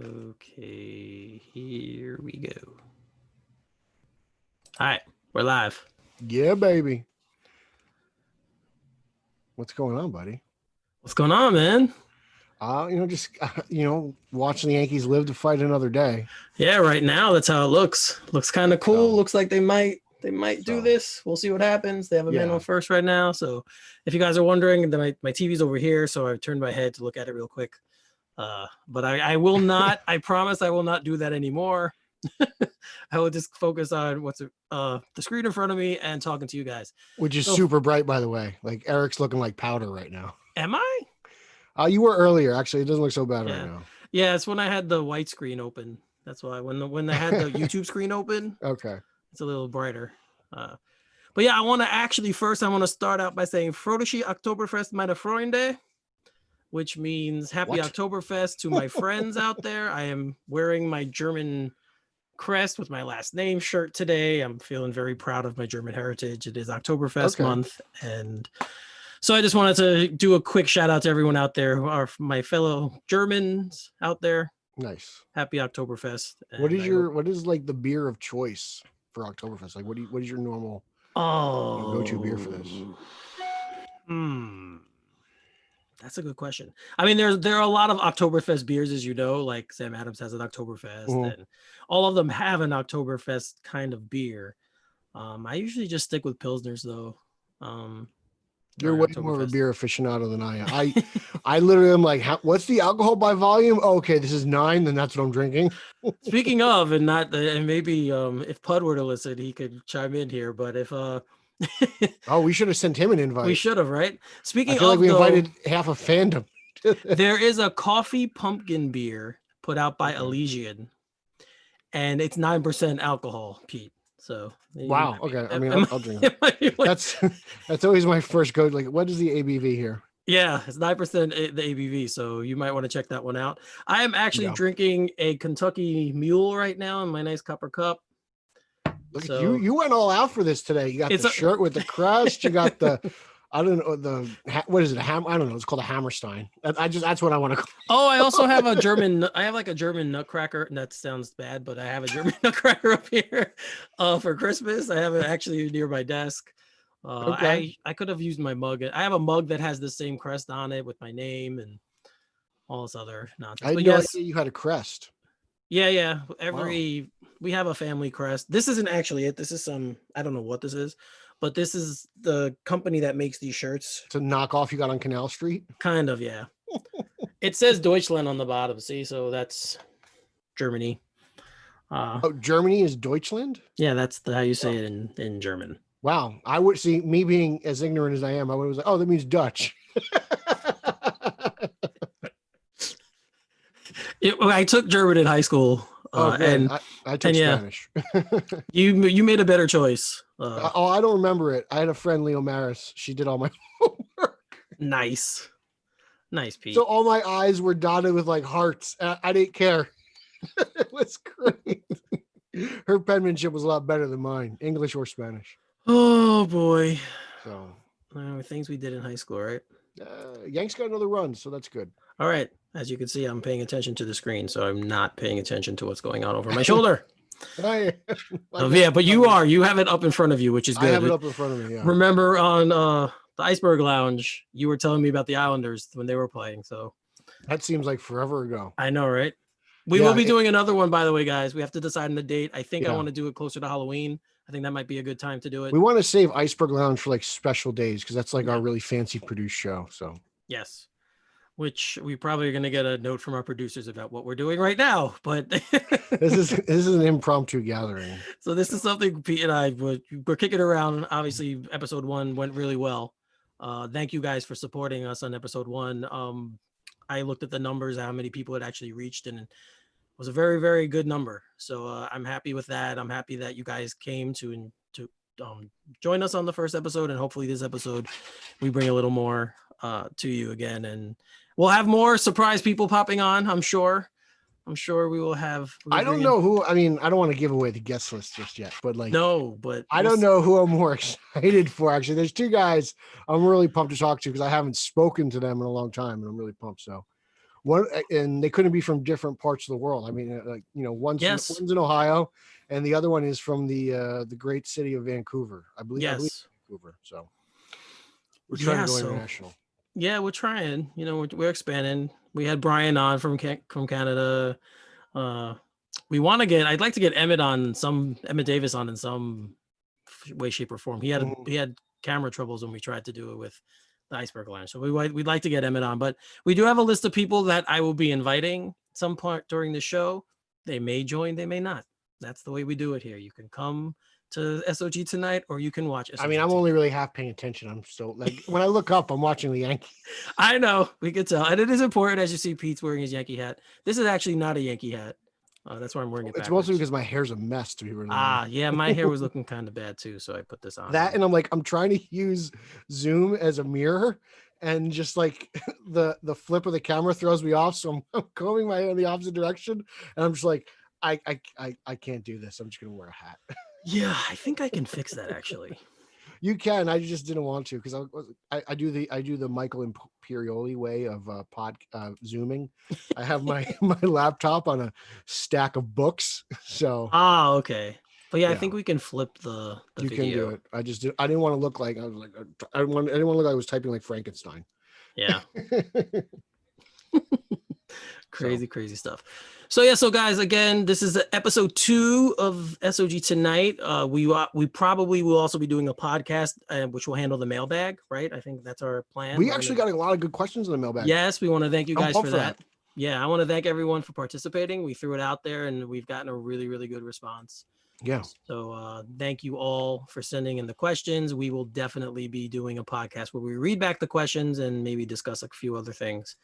Okay, here we go. All right, we're live. Yeah, baby. What's going on, buddy? What's going on, man? Just watching the Yankees live to fight another day. Yeah, right now that's how it looks. Looks kind of cool. So- Looks like they might do this. We'll see what happens. They have a man on first right now. So if you guys are wondering, my TV's over here, so I turned my head to look at it real quick. But I will not. I promise I will not do that anymore. I will just focus on what's the screen in front of me and talking to you guys, which is super bright, by the way. Like Eric's looking like powder right now. Am I? You were earlier. Actually, it doesn't look so bad right now. Yeah, it's when I had the white screen open. That's why when I had the YouTube screen open. Okay, it's a little brighter. But yeah, I want to start out by saying Frodoshi Oktoberfest meine Freunde, which means happy Oktoberfest to my friends out there. I am wearing my German crest with my last name shirt today. I'm feeling very proud of my German heritage. It is Oktoberfest month, and so I just wanted to do a quick shout out to everyone out there who are my fellow Germans out there. Nice. Happy Oktoberfest. What is like the beer of choice for Oktoberfest? Like what is your normal go-to beer for this? That's a good question. I mean, there are a lot of Oktoberfest beers, as you know, like Sam Adams has an Oktoberfest, and all of them have an Oktoberfest kind of beer. I usually just stick with Pilsners, though. You're way more of a beer aficionado than I am. I literally am like, what's the alcohol by volume? Oh, okay, this is 9, then that's what I'm drinking. Speaking of, and maybe if Pud were to listen, he could chime in here. But if we should have sent him an invite. We should have, right? Speaking I feel like we invited half of fandom. There is a coffee pumpkin beer put out by Elysian, and it's 9% alcohol, Pete. So wow. Okay. I mean, I'll drink it. That's always my first go. Like, what is the ABV here? Yeah, it's 9% the ABV. So you might want to check that one out. I am actually drinking a Kentucky Mule right now in my nice copper cup. Look at you went all out for this today. You got the shirt with the crest. You got the, I don't know, what is it? I don't know. It's called a Hammerstein. That's what I want to call. Oh, I also have a German. I have like a German nutcracker. And that sounds bad, but I have a German nutcracker up here for Christmas. I have it actually near my desk. I could have used my mug. I have a mug that has the same crest on it with my name and all this other nonsense. I didn't know you had a crest. Yeah. We have a family crest. This isn't actually it. This is I don't know what this is, but this is the company that makes these shirts. It's a knockoff you got on Canal Street? Kind of, yeah. It says Deutschland on the bottom, see? So that's Germany. Germany is Deutschland? Yeah, that's how you say it in German. Wow. I would see, me being as ignorant as I am, I was like, oh, that means Dutch. I took German in high school. And I took Spanish. you made a better choice. I don't remember it. I had a friend, Leo Maris. She did all my homework. Nice, Pete. So all my eyes were dotted with like hearts. I didn't care. It was great. Her penmanship was a lot better than mine, English or Spanish. Oh boy. So things we did in high school, right? Yanks got another run, so that's good. All right. As you can see, I'm paying attention to the screen, so I'm not paying attention to what's going on over my shoulder. But you have it up in front of you, which is good. I have it up in front of me, yeah. Remember on the Iceberg Lounge, you were telling me about the Islanders when they were playing, so. That seems like forever ago. I know, right? We will be doing another one, by the way, guys. We have to decide on the date. I think I want to do it closer to Halloween. I think that might be a good time to do it. We want to save Iceberg Lounge for like special days because that's like our really fancy produced show. So yes, which we probably are going to get a note from our producers about what we're doing right now. But this is an impromptu gathering. So this is something Pete and I we're kicking around. Obviously, episode 1 went really well. Thank you guys for supporting us on episode 1. I looked at the numbers, how many people it actually reached, and it was a very, very good number. So I'm happy with that. I'm happy that you guys came to join us on the first episode, and hopefully this episode we bring a little more to you again, and we'll have more surprise people popping on. I'm sure we will have. I don't know who. I mean, I don't want to give away the guest list just yet, but like, no, but I don't know who I'm more excited for. Actually, there's 2 guys I'm really pumped to talk to because I haven't spoken to them in a long time, and I'm really pumped. So and they couldn't be from different parts of the world. I mean, like, one's in Ohio, and the other one is from the great city of Vancouver. I believe Vancouver. So we're trying to go international. Yeah, we're trying. We're expanding. We had Brian on from Canada. I'd like to get Emmett Davis on in some way, shape, or form. He had camera troubles when we tried to do it with the Iceberg Lounge. So we'd like to get Emmett on, but we do have a list of people that I will be inviting some part during the show. They may join, they may not. That's the way we do it here. You can come to SOG Tonight, or you can watch SOG I'm only really half paying attention. I'm still like, when I look up, I'm watching the Yankees. I know, we could tell. And it is important, as you see Pete's wearing his Yankee hat. This is actually not a Yankee hat. That's why I'm wearing it backwards. It's mostly because my hair's a mess, to be really honest. Yeah, my hair was looking kind of bad too, so I put this on. And I'm trying to use Zoom as a mirror, and just like the flip of the camera throws me off, so I'm combing my hair in the opposite direction, and I'm just like, I can't do this. I'm just gonna wear a hat. Yeah, I think I can fix that actually. You can. I just didn't want to, because I do the Michael Imperioli way of zooming. I have my laptop on a stack of books. So okay. But yeah, I think we can flip the you video. Can do it. I didn't want to look like I didn't want to look like I was typing like Frankenstein. Yeah. Crazy stuff. So guys, again, this is episode 2 of SOG Tonight. We probably will also be doing a podcast, which will handle the mailbag, right? I think that's our plan. We actually got a lot of good questions in the mailbag. Yes, we want to thank you guys for that. Yeah, I want to thank everyone for participating. We threw it out there, and we've gotten a really, really good response. Yeah. So thank you all for sending in the questions. We will definitely be doing a podcast where we read back the questions and maybe discuss a few other things.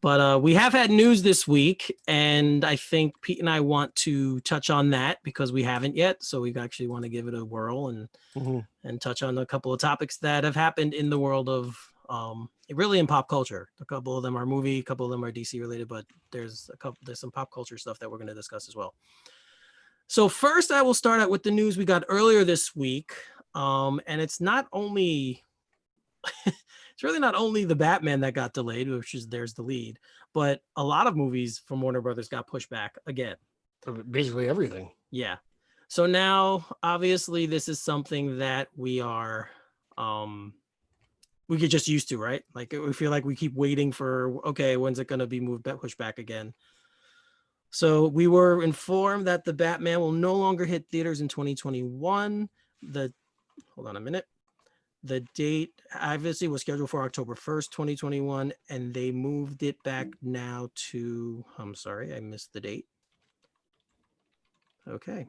But we have had news this week, and I think Pete and I want to touch on that because we haven't yet. So we actually want to give it a whirl and touch on a couple of topics that have happened in the world of really in pop culture. A couple of them are movie, a couple of them are DC related, but there's some pop culture stuff that we're going to discuss as well. So first, I will start out with the news we got earlier this week, and it's not only it's really not only the Batman that got delayed, there's the lead, but a lot of movies from Warner Brothers got pushed back again. Basically everything. Yeah. So now, obviously, this is something that we are, we get just used to, right? Like we feel like we keep waiting for, okay, when's it going to be pushed back again? So we were informed that the Batman will no longer hit theaters in 2021. Hold on a minute. The date obviously was scheduled for October 1st, 2021, and they moved it back now to, I'm sorry, I missed the date. Okay,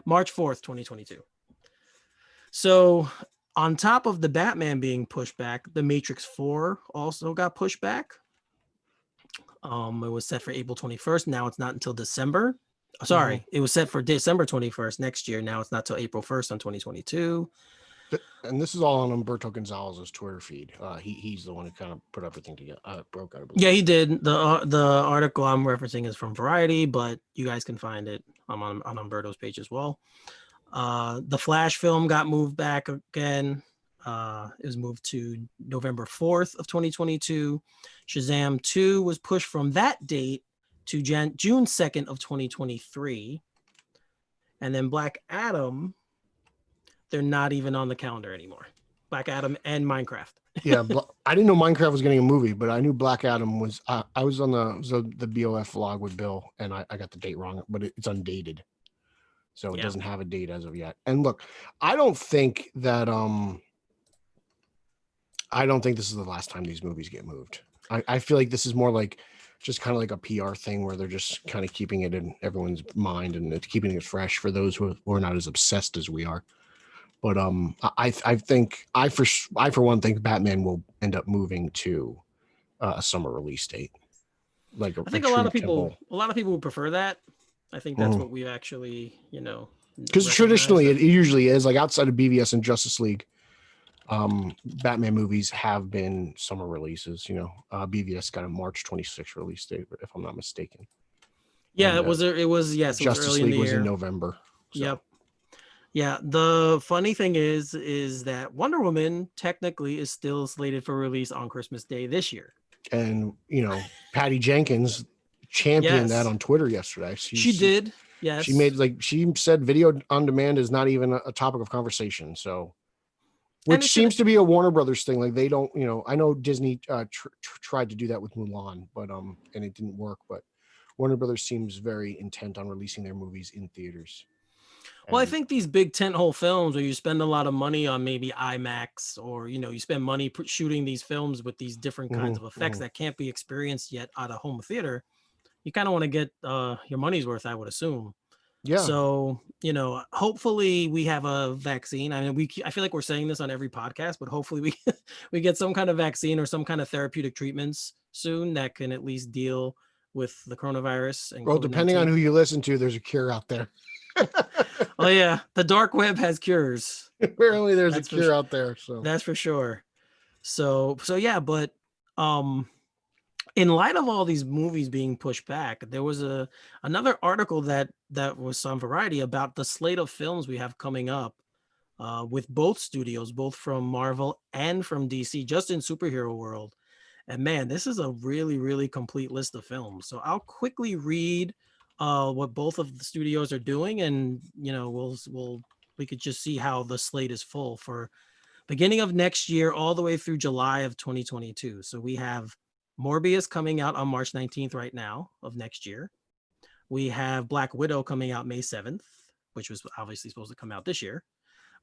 March 4th, 2022. So on top of the Batman being pushed back, The Matrix 4 also got pushed back. It was set for April 21st. Now it's not until December. Sorry, It was set for December 21st next year. Now it's not till April 1st on 2022. And this is all on Humberto Gonzalez's Twitter feed. He's the one who kind of put everything together. Broke out. Yeah, he did. The article I'm referencing is from Variety, but you guys can find it on Humberto's page as well. The Flash film got moved back again. It was moved to November 4th of 2022. Shazam 2 was pushed from that date to June 2nd of 2023. And then Black Adam, they're not even on the calendar anymore. Black Adam and Minecraft. Yeah, I didn't know Minecraft was getting a movie, but I knew Black Adam was. I was on the BOF vlog with Bill, and I got the date wrong, but it's undated, so it doesn't have a date as of yet. And look, I don't think that this is the last time these movies get moved. I feel like this is more like just kind of like a PR thing where they're just kind of keeping it in everyone's mind and it's keeping it fresh for those who are not as obsessed as we are. But I think I for one think Batman will end up moving to a summer release date. Like I think a lot of people would prefer that. I think that's what we actually, because traditionally it usually is, like outside of BVS and Justice League, Batman movies have been summer releases. BVS got a March 26th release date, if I'm not mistaken. Yeah, it was yes. Justice League early in the year. In November. So. Yep. Yeah, the funny thing is that Wonder Woman technically is still slated for release on Christmas Day this year. And Patty Jenkins championed that Yes, on Twitter yesterday. she did. Yes. She said video on demand is not even a topic of conversation. So, And which it's an seems to be a Warner Brothers thing. Like they don't, I know Disney tried to do that with Mulan, but and it didn't work. But Warner Brothers seems very intent on releasing their movies in theaters. Well, I And think these big tentpole films where you spend a lot of money on maybe IMAX, or you spend money shooting these films with these different kinds of effects that can't be experienced yet at a home theater. You kind of want to get your money's worth, I would assume. yeah, So, hopefully we have a vaccine. I mean, I feel like we're saying this on every podcast, but hopefully we we get some kind of vaccine or some kind of therapeutic treatments soon that can at least deal with the coronavirus and well, depending on COVID-19. who you listen to, there's a cure out there. Oh yeah, the dark web has cures. Apparently, there's a That's for cure out there. So that's for sure. So yeah, but um in light of all these movies being pushed back, there was another article that was on Variety about the slate of films we have coming up with both studios, both from Marvel and from DC, just in superhero world. And man, this is a really, really complete list of films. So I'll quickly read what both of the studios are doing, and we could just see how the slate is full for beginning of next year all the way through July of 2022. So we have Morbius coming out on March 19th right now of next year. We have Black Widow coming out May 7th, which was obviously supposed to come out this year.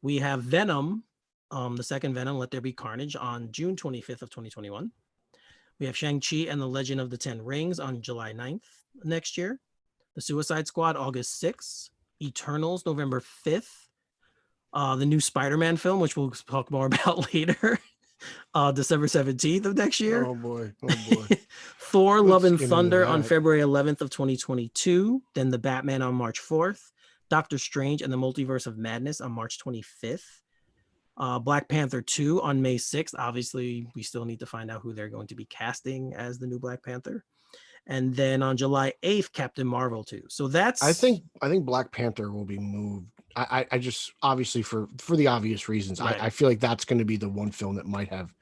We have Venom, the second Venom, Let There Be Carnage, on June 25th of 2021. We have Shang-Chi and the Legend of the Ten Rings on July 9th next year. The Suicide Squad, August 6th. Eternals, November 5th. The new Spider-Man film, which we'll talk more about later, December 17th of next year. oh boy. Thor, Love and get into Thunder on that. February 11th of 2022. Then The Batman on March 4th. Doctor Strange and the Multiverse of Madness on March 25th. Black Panther 2 on May 6th. Obviously, we still need to find out who they're going to be casting as the new Black Panther. And then on July 8th, Captain Marvel 2. So that's I think Black Panther will be moved. I just obviously for the obvious reasons. Right. I feel like that's going to be the one film that might have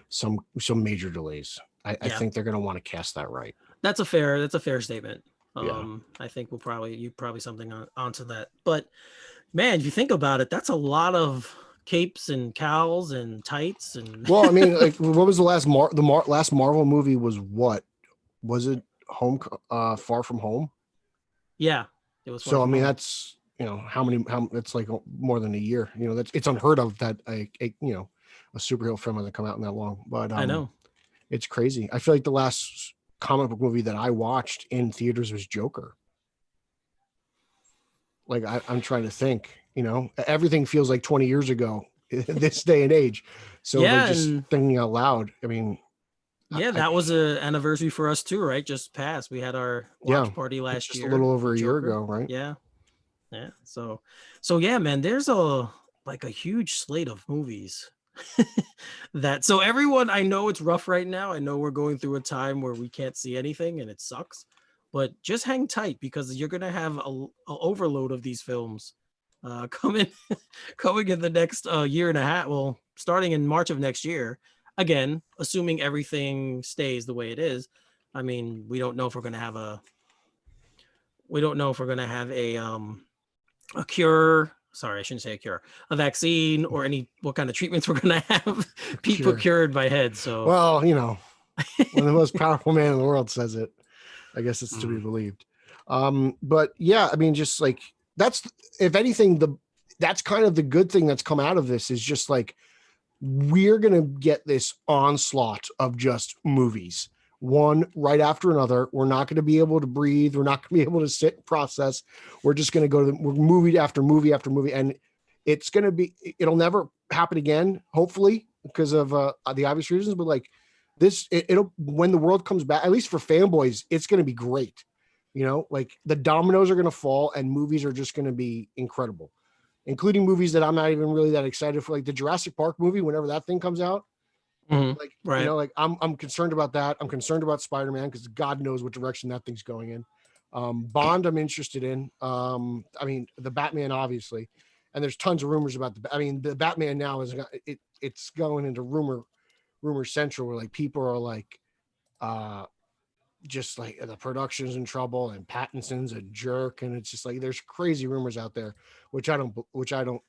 some major delays. I think they're going to want to cast that right. That's a fair statement. Yeah. I think you probably something onto that. But man, if you think about it, that's a lot of capes and cowls and tights and Well, I mean, like, what was the last last Marvel movie was what? Was it Far From Home? Yeah, it was. So I mean, that's how it's like more than a year. It's unheard of that a superhero film hasn't come out in that long. But I know. It's crazy. I feel like the last comic book movie that I watched in theaters was Joker. Like I'm trying to think, everything feels like 20 years ago in this day and age. So like just thinking out loud. I mean, yeah, that was an anniversary for us too, right? Just passed. We had our watch party last year. A little over a year ago, right? Yeah. So yeah, man, there's a huge slate of movies so everyone, I know it's rough right now. I know we're going through a time where we can't see anything and it sucks, but just hang tight because you're going to have a overload of these films coming in the next year and a half. Well, starting in March of next year, again, assuming everything stays the way it is. I mean, we don't know if we're going to have a cure. Sorry, I shouldn't say a cure, a vaccine, or what kind of treatments we're going to have people cured by heads. So, well, when the most powerful man in the world says it, I guess it's to be believed. But yeah, I mean, just like that's, if anything, that's kind of the good thing that's come out of this is just like, we're going to get this onslaught of just movies, one right after another. We're not going to be able to breathe. We're not going to be able to sit and process. We're just going to go to movie after movie after movie. And it'll never happen again, hopefully, because of the obvious reasons. But like this, it'll, when the world comes back, at least for fanboys, it's going to be great. Like the dominoes are going to fall and movies are just going to be incredible, including movies that I'm not even really that excited for, like the Jurassic Park movie, whenever that thing comes out. Like, right. Like I'm concerned about that. I'm concerned about Spider-Man because God knows what direction that thing's going in. Bond, I'm interested in. I mean, the Batman, obviously, and there's tons of rumors about the Batman now it's going into rumor central, where like people are like, just like the production's in trouble and Pattinson's a jerk, and it's just like there's crazy rumors out there, which I don't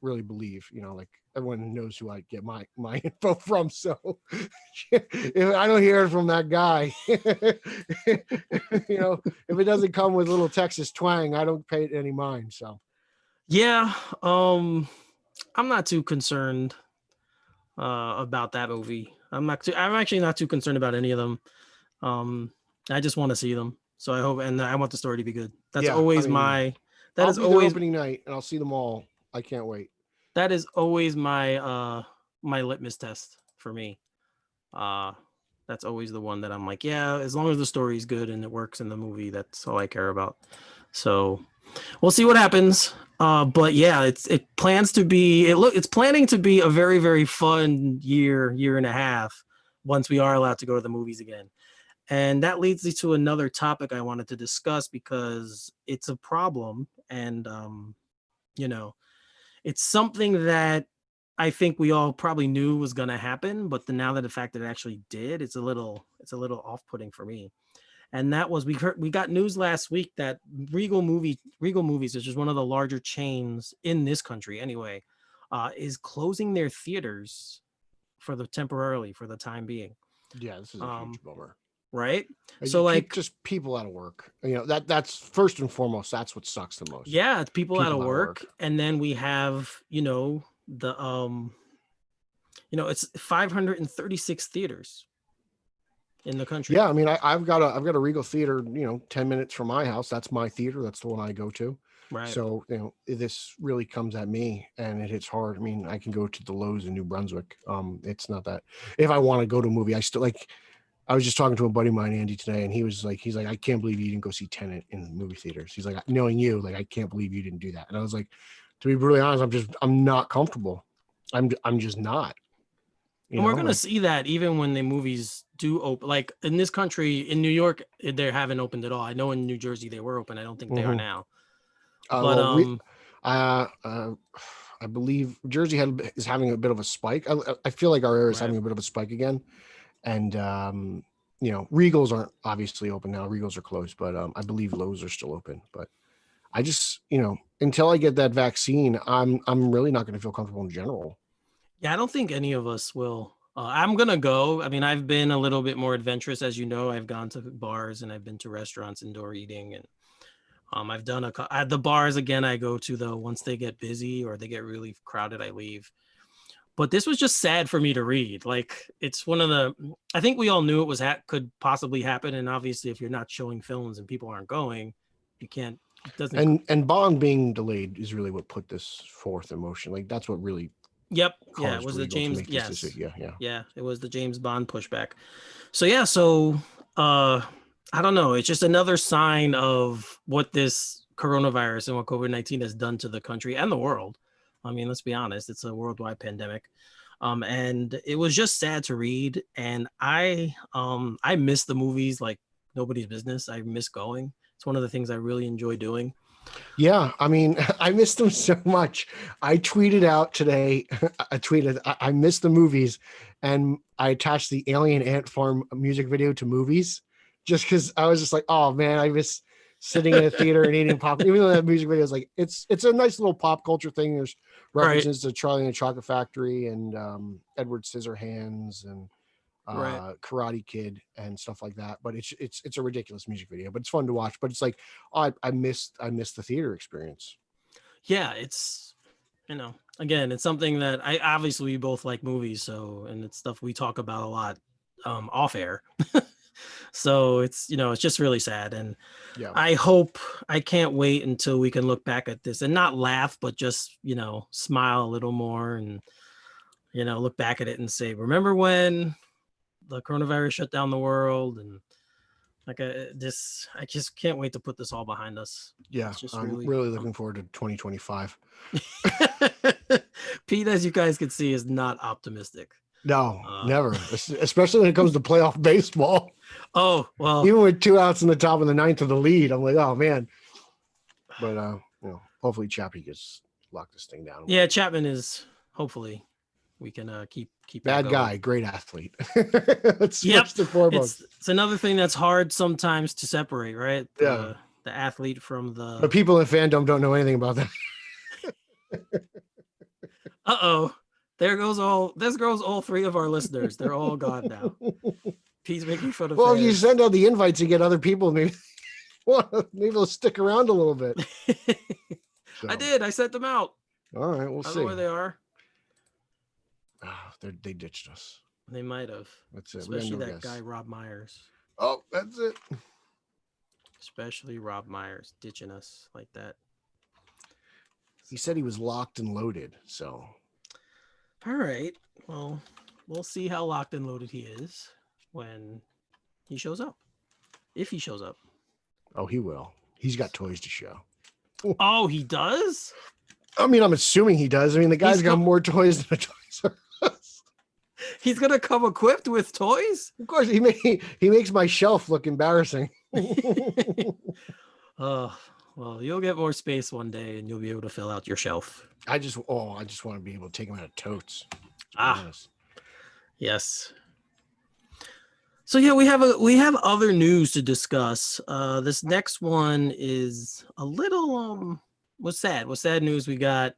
really believe. Like everyone knows who I get my info from, so if I don't hear it from that guy, if it doesn't come with a little Texas twang, I don't pay it any mind. So yeah, I'm not too concerned about that movie. I'm actually not too concerned about any of them. I just want to see them. So I hope, and I want the story to be good. That's always that I'll is be always there opening night, and I'll see them all. I can't wait. That is always my my litmus test for me. That's always the one that I'm like, yeah, as long as the story is good and it works in the movie, that's all I care about. So we'll see what happens. But yeah, it's planning to be a very, very fun year and a half once we are allowed to go to the movies again. And that leads me to another topic I wanted to discuss because it's a problem, and it's something that I think we all probably knew was going to happen, but now that the fact that it actually did, it's a little off-putting for me. And that was we got news last week that Regal Movies, which is one of the larger chains in this country anyway, is closing their theaters temporarily for the time being. Yeah, this is a huge bummer. Right? So like just people out of work. That's first and foremost, that's what sucks the most. Yeah, it's people out of work. And then we have, the it's 536 theaters in the country. Yeah, I mean, I've got a Regal theater, 10 minutes from my house. That's my theater. That's the one I go to. Right. So, this really comes at me and it hits hard. I mean, I can go to the Lowe's in New Brunswick. It's not that if I want to go to a movie, I was just talking to a buddy of mine, Andy, today, and he's like, I can't believe you didn't go see Tenet in the movie theaters. He's like, knowing you, like, I can't believe you didn't do that. And I was like, to be brutally honest, I'm not comfortable. I'm just not. And we're gonna see that even when the movies do open. Like in this country, in New York, they haven't opened at all. I know in New Jersey they were open. I don't think they are now. But I believe Jersey is having a bit of a spike. I feel like our area is having a bit of a spike again. And, Regals aren't obviously open now. Regals are closed, but I believe Lowe's are still open. But I just, until I get that vaccine, I'm really not going to feel comfortable in general. Yeah, I don't think any of us will. I'm going to go. I mean, I've been a little bit more adventurous. As you know, I've gone to bars and I've been to restaurants, indoor eating. And I've done the bars again. I go to though, once they get busy or they get really crowded, I leave. But this was just sad for me to read. Like it's I think we all knew it was could possibly happen. And obviously if you're not showing films and people aren't going, you can't, it doesn't. And Bond being delayed is really what put this forth in motion. Like that's what really. Yep. Yeah. It was the James. Yes. Yeah. Yeah. It was the James Bond pushback. So, yeah. So, I don't know. It's just another sign of what this coronavirus and what COVID-19 has done to the country and the world. I mean, let's be honest, it's a worldwide pandemic. And it was just sad to read. And I miss the movies like nobody's business. I miss going. It's one of the things I really enjoy doing. Yeah, I mean, I miss them so much. I tweeted out today, I miss the movies, and I attached the Alien Ant Farm music video to movies just because I was just like, oh man, I miss sitting in a theater and eating popcorn. Even though that music video is like, it's a nice little pop culture thing. There's references to Charlie and the Chocolate Factory and Edward Scissorhands and Karate Kid and stuff like that. But it's a ridiculous music video, but it's fun to watch. But it's like, oh, I missed the theater experience. Yeah, it's again, it's something that obviously we both like movies, so and it's stuff we talk about a lot off air. So it's it's just really sad, and yeah, I can't wait until we can look back at this and not laugh, but just smile a little more and look back at it and say, remember when the coronavirus shut down the world? And like I just can't wait to put this all behind us. Yeah, I'm really looking forward to 2025. Pete, as you guys can see, is not optimistic. No, never. Especially when it comes to playoff baseball. Oh, well. Even with 2 outs in the top of the ninth of the lead, I'm like, oh man. But hopefully Chappie gets lock this thing down. Yeah, Chapman is hopefully we can keep that Bad going. guy, great athlete. That's Yep. first and foremost. It's another thing that's hard sometimes to separate, right? Yeah. The athlete from But the. people in fandom don't know anything about that. Uh-oh. There goes all three of our listeners. They're all gone now. He's making fun of Well, if you fans. send out the invites, you get other people. Maybe they'll stick around a little bit. I did. I sent them out. All right, we'll I don't see. know where they are. Oh, they ditched us. They might have. That's it. Especially that guy, Rob Myers. Oh, that's it. Especially Rob Myers ditching us like that. He said he was locked and loaded. So. All right. Well, we'll see how locked and loaded he is when he shows up. If he shows up. Oh, he will. He's got toys to show. Oh, he does? I mean, I'm assuming he does. I mean, the guy's got more toys than a Toys R Us. He's gonna come equipped with toys? Of course, he makes my shelf look embarrassing. Well, you'll get more space one day and you'll be able to fill out your shelf. I just want to be able to take them out of totes. Yes. So yeah, we have other news to discuss. This next one is a little what's sad news. We got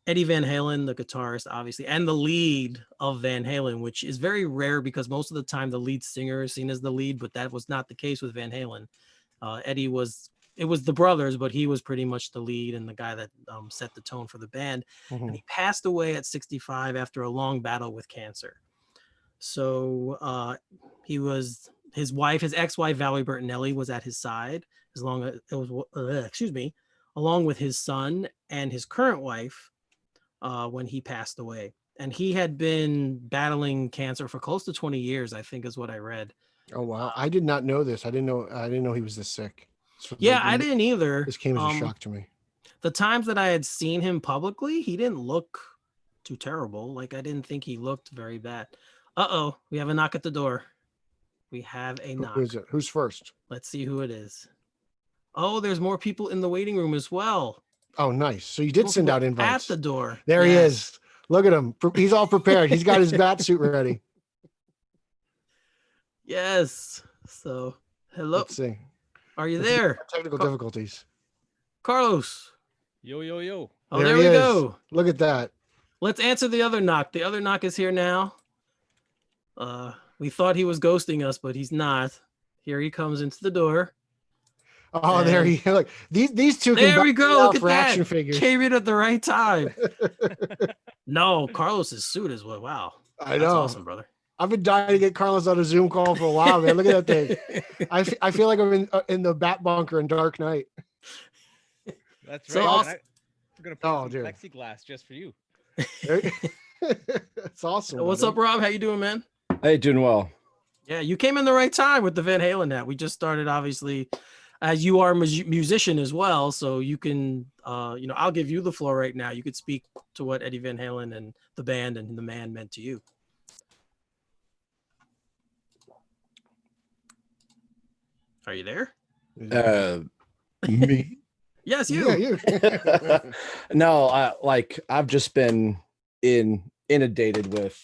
Eddie Van Halen, the guitarist, obviously, and the lead of Van Halen, which is very rare because most of the time the lead singer is seen as the lead, but that was not the case with Van Halen. Eddie was the brothers, but he was pretty much the lead and the guy that set the tone for the band. Mm-hmm. And he passed away at 65 after a long battle with cancer. So his ex-wife Valerie Bertinelli was at his side along with his son and his current wife when he passed away. And he had been battling cancer for close to 20 years, I think is what I read. Oh wow! I did not know this. I didn't know he was this sick. So I didn't either. This came as a shock to me. The times that I had seen him publicly, he didn't look too terrible. Like I didn't think he looked very bad. Uh-oh, we have a knock at the door. We have a knock. Who is it? Who's first? Let's see who it is. Oh, there's more people in the waiting room as well. Oh, nice. So you did send out invites. At the door. There he is. Look at him. He's all prepared. He's got his bat suit ready. Yes. So, hello. Let's see. Are you there? Technical difficulties. Carlos. Yo, yo, yo. Oh, there we go. Look at that. Let's answer the other knock. The other knock is here now. We thought he was ghosting us, but he's not. Here he comes into the door. Oh, and there he look. These two. There we go. Look at that. Action figures. Came in at the right time. No, Carlos's suit is what? Wow. I know. That's awesome, brother. I've been dying to get Carlos on a Zoom call for a while, man. Look at that thing. I feel like I'm in the Bat Bunker in Dark Knight. That's so right. awesome. We're gonna put some plexiglass just for you. That's awesome. So what's up, Rob? How you doing, man? Hey, doing well. Yeah, you came in the right time with the Van Halen hat. We just started, obviously, as you are a musician as well. So you can, I'll give you the floor right now. You could speak to what Eddie Van Halen and the band and the man meant to you. Are you there? Me? Yes, you. Yeah, you. No, I've just been inundated with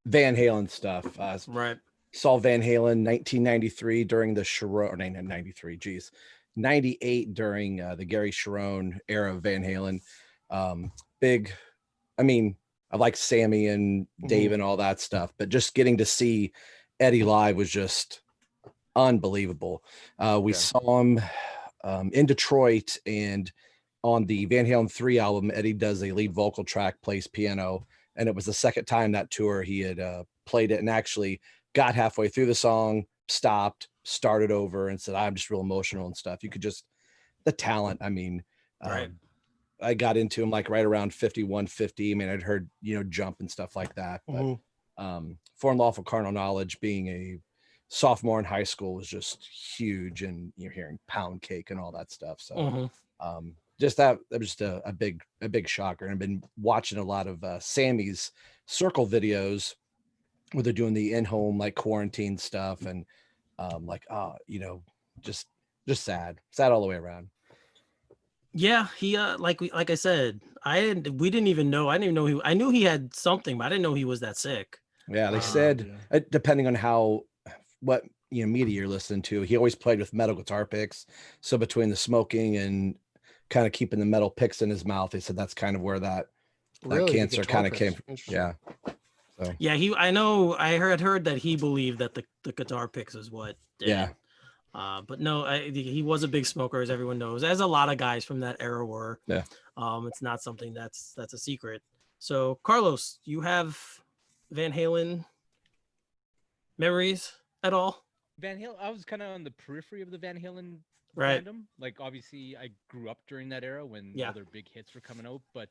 Van Halen stuff. Right. Saw Van Halen 1993 during the Sharon, or 1993, geez, 98 during the Gary Sharon era of Van Halen. I like Sammy and Dave and all that stuff, but just getting to see Eddie live was just unbelievable. We saw him in Detroit, and on the Van Halen 3 album, Eddie does a lead vocal track, plays piano, and it was the second time that tour he had played it and actually got halfway through the song, stopped, started over, and said, I'm just real emotional and stuff. You could just, the talent, Right. I got into him like right around 51, 50. I mean, I'd heard, Jump and stuff like that. But For Unlawful Carnal Knowledge, being a sophomore in high school, was just huge. And you're hearing Pound Cake and all that stuff. So just that was just a big shocker. And I've been watching a lot of Sammy's Circle videos where they're doing the in-home like quarantine stuff, and just sad all the way around. Yeah, he like I said, we didn't even know. I didn't even know I knew he had something, but I didn't know he was that sick. Yeah, they Wow, said yeah. depending on what media you're listening to, he always played with metal guitar picks. So between the smoking and kind of keeping the metal picks in his mouth, they said that's kind of where that Really, the cancer guitar kind of picks. came. Interesting. Yeah. So Yeah, I know I heard that he believed that the guitar picks is what did yeah. it. But no, he was a big smoker, as everyone knows, as a lot of guys from that era were. Yeah. It's not something that's a secret. So, Carlos, you have Van Halen memories at all? Van Halen, I was kind of on the periphery of the Van Halen Right. fandom. Like, obviously, I grew up during that era when Yeah. all their big hits were coming out. But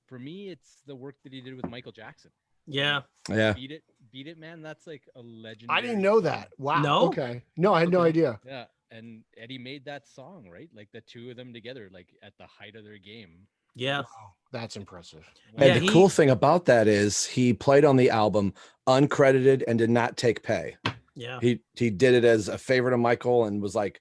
for me, it's the work that he did with Michael Jackson. Yeah. Yeah. Beat it, man. That's like a legendary. I didn't know song. that. Wow. No? Okay. No, I had no Okay. idea. Yeah, and Eddie made that song, right? Like the two of them together, like at the height of their game. Yeah. Wow, that's impressive. One And Yeah, of the cool thing about that is he played on the album uncredited and did not take pay. Yeah. He did it as a favor to Michael and was like,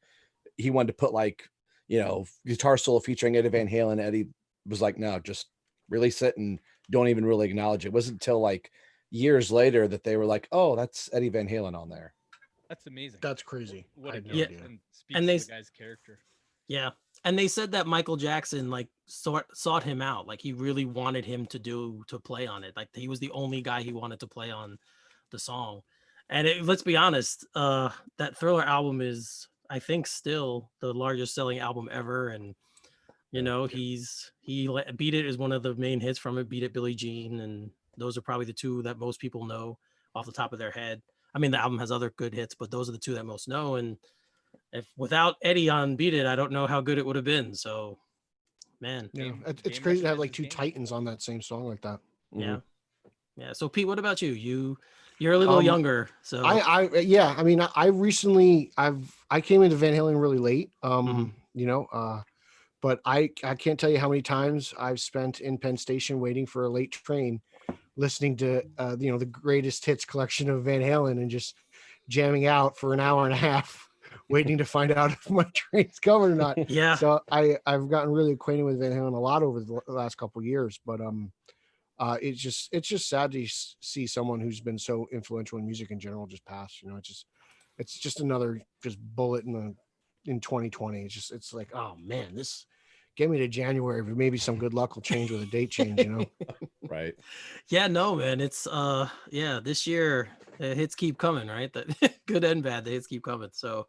he wanted to put like, guitar solo featuring Eddie Van Halen. Eddie was like, no, just release it and don't even really acknowledge it. It wasn't until like years later that they were like, oh, that's Eddie Van Halen on there. That's amazing. That's crazy. What I a had no Yeah. idea. and speaks And to they the guy's character. Yeah. And they said that Michael Jackson like sought him out. Like he really wanted him to play on it. Like he was the only guy he wanted to play on the song. And let's be honest, that Thriller album is, I think, still the largest selling album ever. And Beat It is one of the main hits from it. Beat It, Billie Jean, and those are probably the two that most people know off the top of their head. I mean, the album has other good hits, but those are the two that most know. And if without Eddie on Beat It, I don't know how good it would have been. So, man, Yeah, Game- it's game crazy to have like recognizes two game. titans on that same song like that. yeah, yeah. So, Pete, what about you? You're a little Um, younger, so Yeah, I mean, I recently I came into Van Halen really late. Mhm. But I can't tell you how many times I've spent in Penn Station waiting for a late train, listening to the greatest hits collection of Van Halen and just jamming out for an hour and a half, waiting to find out if my train's coming or not. yeah, So I've gotten really acquainted with Van Halen a lot over the last couple of years, but it's just sad to see someone who's been so influential in music in general just pass. It's just another just bullet in 2020. It's like, oh man, this get me to January, but maybe some good luck will change with a date change. Right. yeah. No, man, it's this year hits keep coming, right? That good and bad, the hits keep coming. So,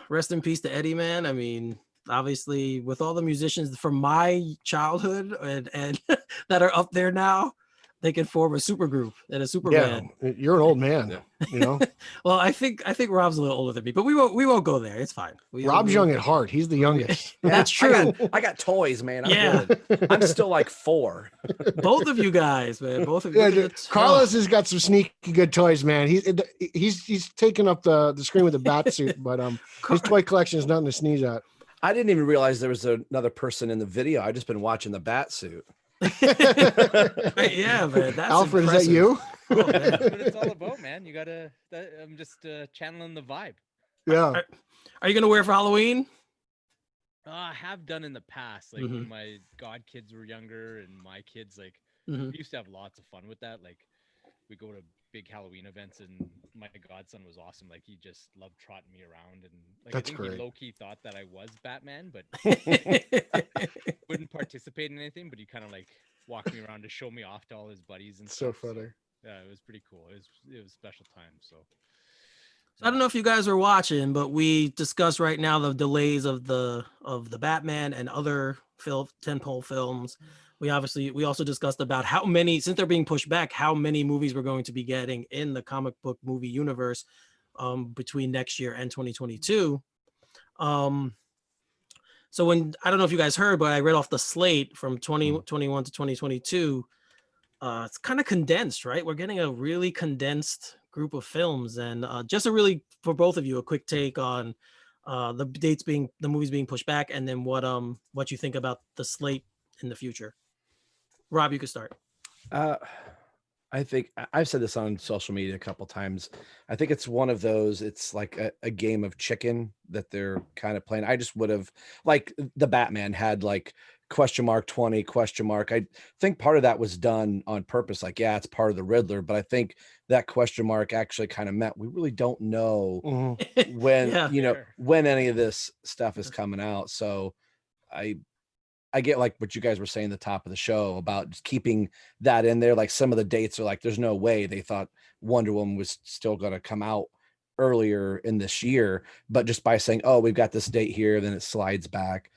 rest in peace to Eddie, man. I mean, obviously, with all the musicians from my childhood and that are up there now, they can form a super group and a super band. You're an old man. Well, I think Rob's a little older than me, but we won't go there. It's fine. Rob's young at heart. He's the youngest. That's true. I got toys, man. I'm Yeah. good. I'm still like 4. Both of you guys, man. Both of you. Yeah, dude, Carlos has got some sneaky good toys, man. He's taking up the screen with a bat suit, but his toy collection is nothing to sneeze at. I didn't even realize there was another person in the video. I just been watching the bat suit. Yeah, man. That's Alfred, impressive. is that you? Oh, man. That's what it's all about, man. You gotta. I'm just channeling the vibe. Yeah. Are you gonna wear it for Halloween? I have done in the past, like when my god kids were younger and my kids, like we used to have lots of fun with that. Like we go to big Halloween events, and my godson was awesome. Like he just loved trotting me around, and like That's I think great. he low key thought that I was Batman, but wouldn't participate in anything. But he kind of like walked me around to show me off to all his buddies and So stuff. funny. Yeah, it was pretty cool. It was a special time. So I don't know if you guys are watching, but we discussed right now the delays of the Batman and other tentpole films. We also discussed about how many, since they're being pushed back, how many movies we're going to be getting in the comic book movie universe between next year and 2022. So I don't know if you guys heard, but I read off the slate from 2021 to 2022. It's kind of condensed, right? We're getting a really condensed group of films, and just for both of you, a quick take on the movies being pushed back, and then what you think about the slate in the future. Rob, you could start. I I think I've said this on social media a couple times. I think it's one of those, it's like a game of chicken that they're kind of playing. I just would have, like the Batman had like question mark 20 question mark. I think part of that was done on purpose. Like, yeah, it's part of the Riddler, but I think that question mark actually kind of meant we really don't know when, Yeah. when any of this stuff is coming out. So I get like what you guys were saying at the top of the show about just keeping that in there. Like some of the dates are like, there's no way they thought Wonder Woman was still going to come out earlier in this year, but just by saying, oh, we've got this date here, then it slides back.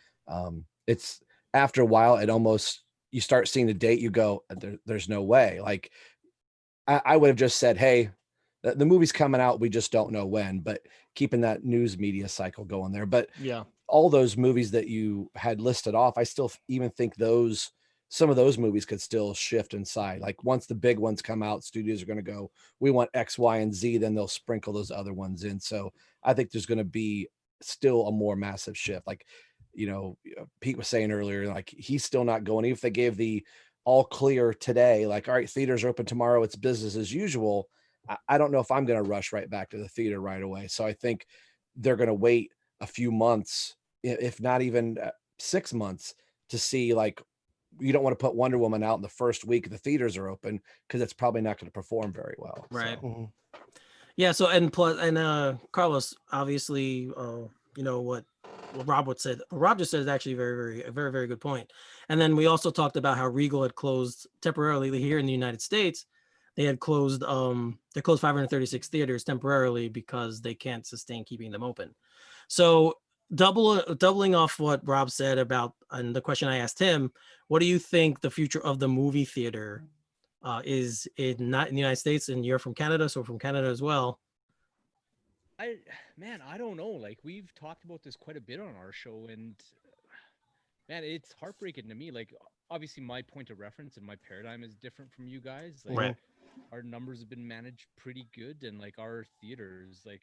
It's after a while, it almost, you start seeing the date, you go, there's no way. Like I would have just said, hey, the movie's coming out, we just don't know when, but keeping that news media cycle going there. But yeah, all those movies that you had listed off, I still even think some of those movies could still shift inside. Like once the big ones come out, studios are going to go, we want X, Y, and Z, then they'll sprinkle those other ones in. So I think there's going to be still a more massive shift. Like, Pete was saying earlier, like he's still not going, even if they gave the all clear today, like, all right, theaters are open tomorrow, it's business as usual. I don't know if I'm going to rush right back to the theater right away. So I think they're going to wait a few months, if not even 6 months, to see, like, you don't want to put Wonder Woman out in the first week the theaters are open, because it's probably not going to perform very well. Right. So. Yeah. So, and plus, and Carlos, obviously, what Rob said. What Rob just said is actually a very, very good point. And then we also talked about how Regal had closed temporarily here in the United States. They had closed, they closed 536 theaters temporarily because they can't sustain keeping them open. So doubling off what Rob said about, and the question I asked him, what do you think the future of the movie theater is not in the United States, and you're from Canada, so from Canada as well. I don't know. Like we've talked about this quite a bit on our show, and man, it's heartbreaking to me. Like obviously my point of reference and my paradigm is different from you guys. Like right. Our numbers have been managed pretty good, and like our theaters, like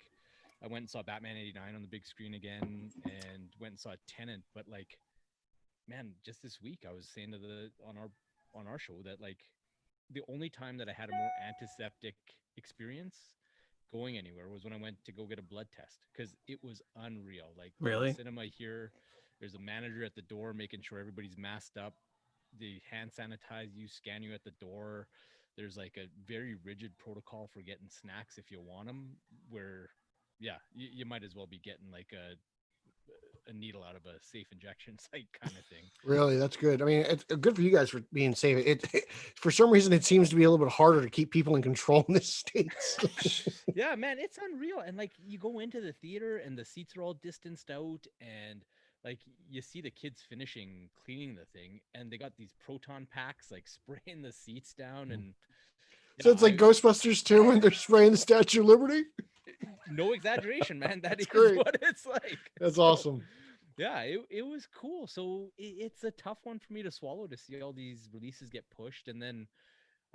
I went and saw Batman 89 on the big screen again, and went and saw Tenet. But like, man, just this week I was saying to on our show that like the only time that I had a more antiseptic experience going anywhere was when I went to go get a blood test, because it was unreal. Like really, the cinema here, there's a manager at the door making sure everybody's masked up. They hand sanitize you, scan you at the door. There's like a very rigid protocol for getting snacks if you want them, where yeah, you might as well be getting like a needle out of a safe injection site kind of thing. Really, that's good. I mean, it's good for you guys for being safe. It for some reason it seems to be a little bit harder to keep people in control in this states. Yeah, man, it's unreal. And like you go into the theater and the seats are all distanced out, and like you see the kids finishing cleaning the thing, and they got these proton packs like spraying the seats down. And so it's like Ghostbusters 2 when they're spraying the Statue of Liberty. No exaggeration, man. That is great. what it's like. That's awesome. Yeah, it was cool. So it's a tough one for me to swallow, to see all these releases get pushed. And then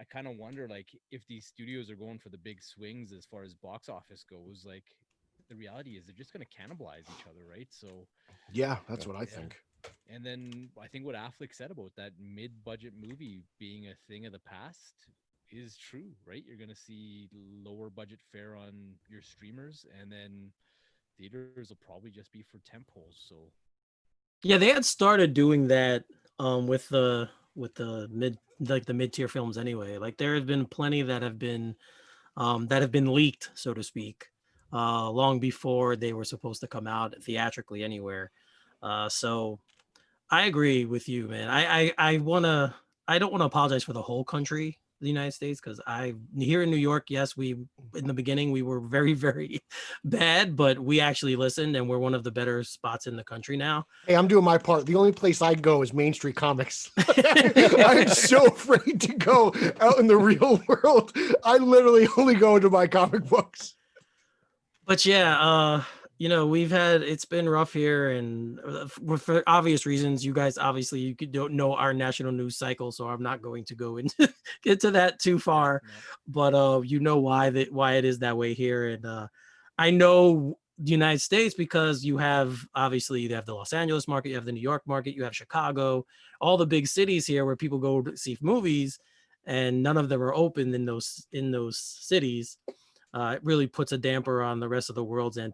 I kind of wonder, like, if these studios are going for the big swings as far as box office goes, like the reality is they're just going to cannibalize each other, right? So yeah, that's what I think. And then I think what Affleck said about that mid-budget movie being a thing of the past is true, right? You're going to see lower budget fare on your streamers, and then theaters will probably just be for temples. So yeah, they had started doing that with the mid-tier films anyway. Like there have been plenty that have been leaked, so to speak, long before they were supposed to come out theatrically anywhere. So I agree with you, man. I don't want to apologize for the whole country, the United States, because here in New York, yes, in the beginning we were very, very bad, but we actually listened, and we're one of the better spots in the country now. Hey, I'm doing my part. The only place I go is Main Street Comics. I'm so afraid to go out in the real world. I literally only go to buy comic books. But yeah, it's been rough here, and for obvious reasons. You guys obviously you don't know our national news cycle, so I'm not going to go into get to that too far. Yeah. But you know why it is that way here, and I know the United States because you have the Los Angeles market, you have the New York market, you have Chicago, all the big cities here where people go to see movies. and none of them are open in those cities, it really puts a damper on the rest of the world's and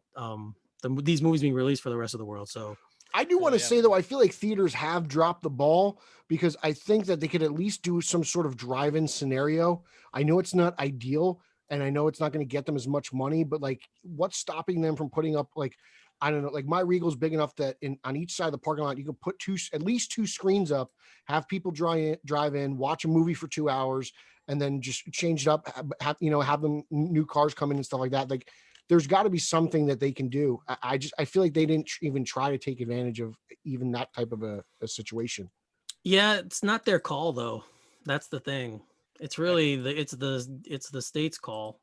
these movies being released for the rest of the world. So I do want to say, though, I feel like theaters have dropped the ball, because I think that they could at least do some sort of drive-in scenario. I know it's not ideal, and I know it's not going to get them as much money, but like, what's stopping them from putting up, like, I don't know, like my Regal's big enough that on each side of the parking lot, you can put at least two screens up, have people drive in, watch a movie for 2 hours, and then just change it up, have them new cars come in and stuff like that. Like, there's got to be something that they can do. I feel like they didn't even try to take advantage of even that type of a situation. Yeah, it's not their call though. That's the thing. It's really it's the state's call.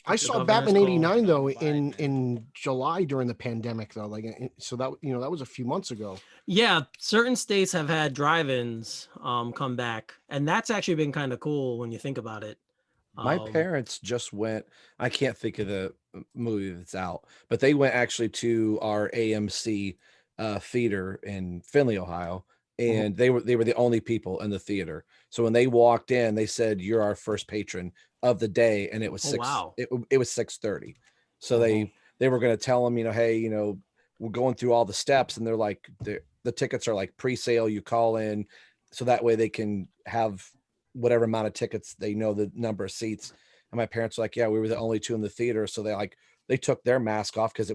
I saw Batman '89 though in July during the pandemic though, like, so that that was a few months ago. Yeah, certain states have had drive-ins come back, and that's actually been kind of cool when you think about it. My parents just went. I can't think of the movie that's out, but they went actually to our AMC theater in Findlay, Ohio, and they were the only people in the theater. So when they walked in, they said, "You're our first patron of the day," and it was Wow. It was 6:30. So they were going to tell them, hey, we're going through all the steps, and they're like, the tickets are like pre-sale. You call in, so that way they can have whatever amount of tickets, they know the number of seats. And my parents were like, yeah, we were the only two in the theater. So they took their mask off because they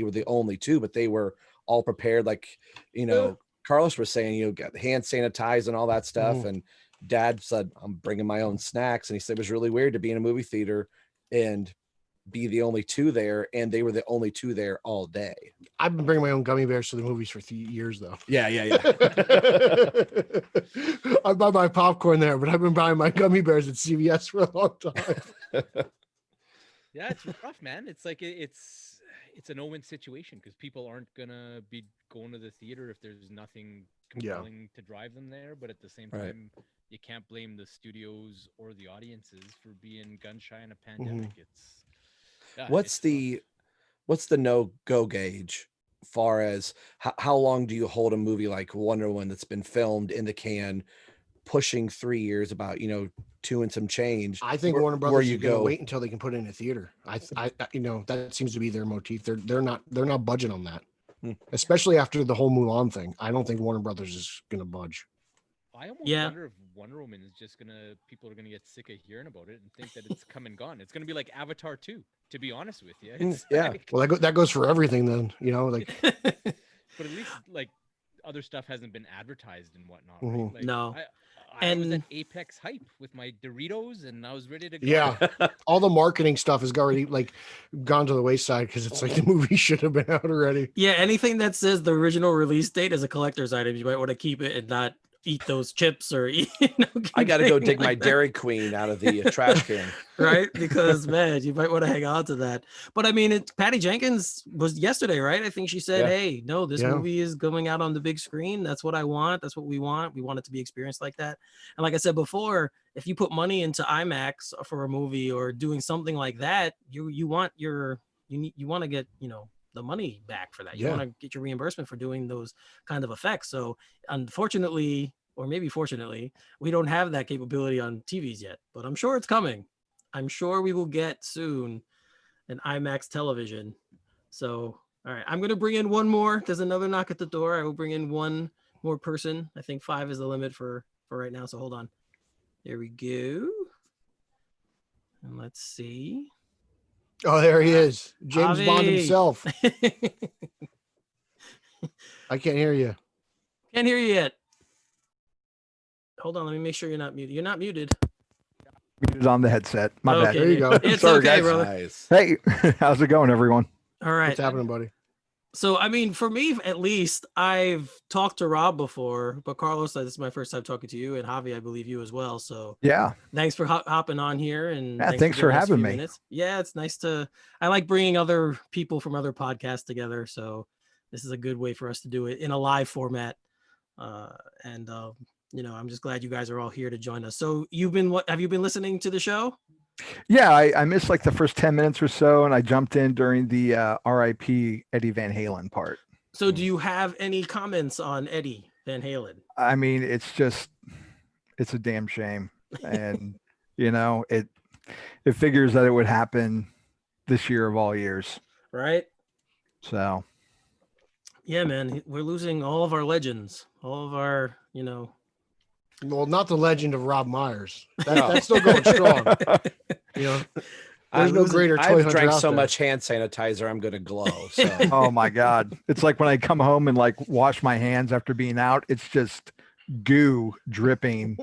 were the only two, but they were all prepared. Like, Carlos was saying, got hand sanitized and all that stuff. And Dad said, I'm bringing my own snacks. And he said, it was really weird to be in a movie theater and be the only two there, and they were the only two there all day. I've been bringing my own gummy bears to the movies for 3 years though. Yeah. I buy my popcorn there, but I've been buying my gummy bears at CVS for a long time. Yeah, it's rough, man. It's like it's a no-win situation, because people aren't gonna be going to the theater if there's nothing compelling to drive them there. But at the same time, you can't blame the studios or the audiences for being gun shy in a pandemic. What's the no-go gauge far as how long do you hold a movie like Wonder Woman that's been filmed in the can, pushing 3 years, about 2 and some change? I think Warner Brothers is going to wait until they can put it in a theater. I that seems to be their motif. They're not budging on that, especially after the whole Mulan thing. I don't think Warner Brothers is going to budge. I almost wonder if Wonder Woman is just people are gonna get sick of hearing about it and think that it's come and gone. It's gonna be like Avatar 2, to be honest with you. Well, that goes for everything then, like. But at least like other stuff hasn't been advertised and whatnot. Right? Like, no. I was at Apex hype with my Doritos, and I was ready to go. Yeah, all the marketing stuff has already gone to the wayside, because it's like the movie should have been out already. Yeah, anything that says the original release date is a collector's item. You might want to keep it and not eat those chips or I gotta go dig my Dairy Queen out of the trash can, right? Because man, you might want to hang on to that. But I mean, Patty Jenkins was yesterday, right? I think she said, hey, no, this movie is going out on the big screen. That's what I want. That's what we want. We want it to be experienced like that. And like I said before, if you put money into IMAX for a movie or doing something like that, you want to get the money back for that. You want to get your reimbursement for doing those kind of effects. So unfortunately, or maybe fortunately, we don't have that capability on TVs yet, but I'm sure it's coming. I'm sure we will get soon an IMAX television. So, all right, I'm going to bring in one more. There's another knock at the door. I will bring in one more person. I think 5 is the limit for right now. So hold on. There we go. And let's see. Oh, there he is. James Javi. Bond himself. I can't hear you. Can't hear you yet. Hold on. Let me make sure you're not muted. You're not muted. Muted on the headset. My bad. There you go. It's Sorry, okay, guys. brother. Nice. Hey, how's it going, everyone? All right. What's happening, buddy? So, I mean, for me, at least, I've talked to Rob before, but Carlos, this is my first time talking to you, and Javi, I believe you as well. So, yeah, thanks for hopping on here, and thanks for having me. Minutes. Yeah, it's nice I like bringing other people from other podcasts together. So, this is a good way for us to do it in a live format. I'm just glad you guys are all here to join us. So, have you been listening to the show? Yeah, I missed like the first 10 minutes or so, and I jumped in during the RIP Eddie Van Halen part. So do you have any comments on Eddie Van Halen? I mean, it's a damn shame. and it figures that it would happen this year of all years. Right? So yeah, man, we're losing all of our legends, all of our, Well, not the legend of Rob Myers. No. That's still going strong. There's no greater toy I've hunter drank out so there. much hand sanitizer, I'm gonna glow. So oh my God. It's like when I come home and like wash my hands after being out, it's just goo dripping.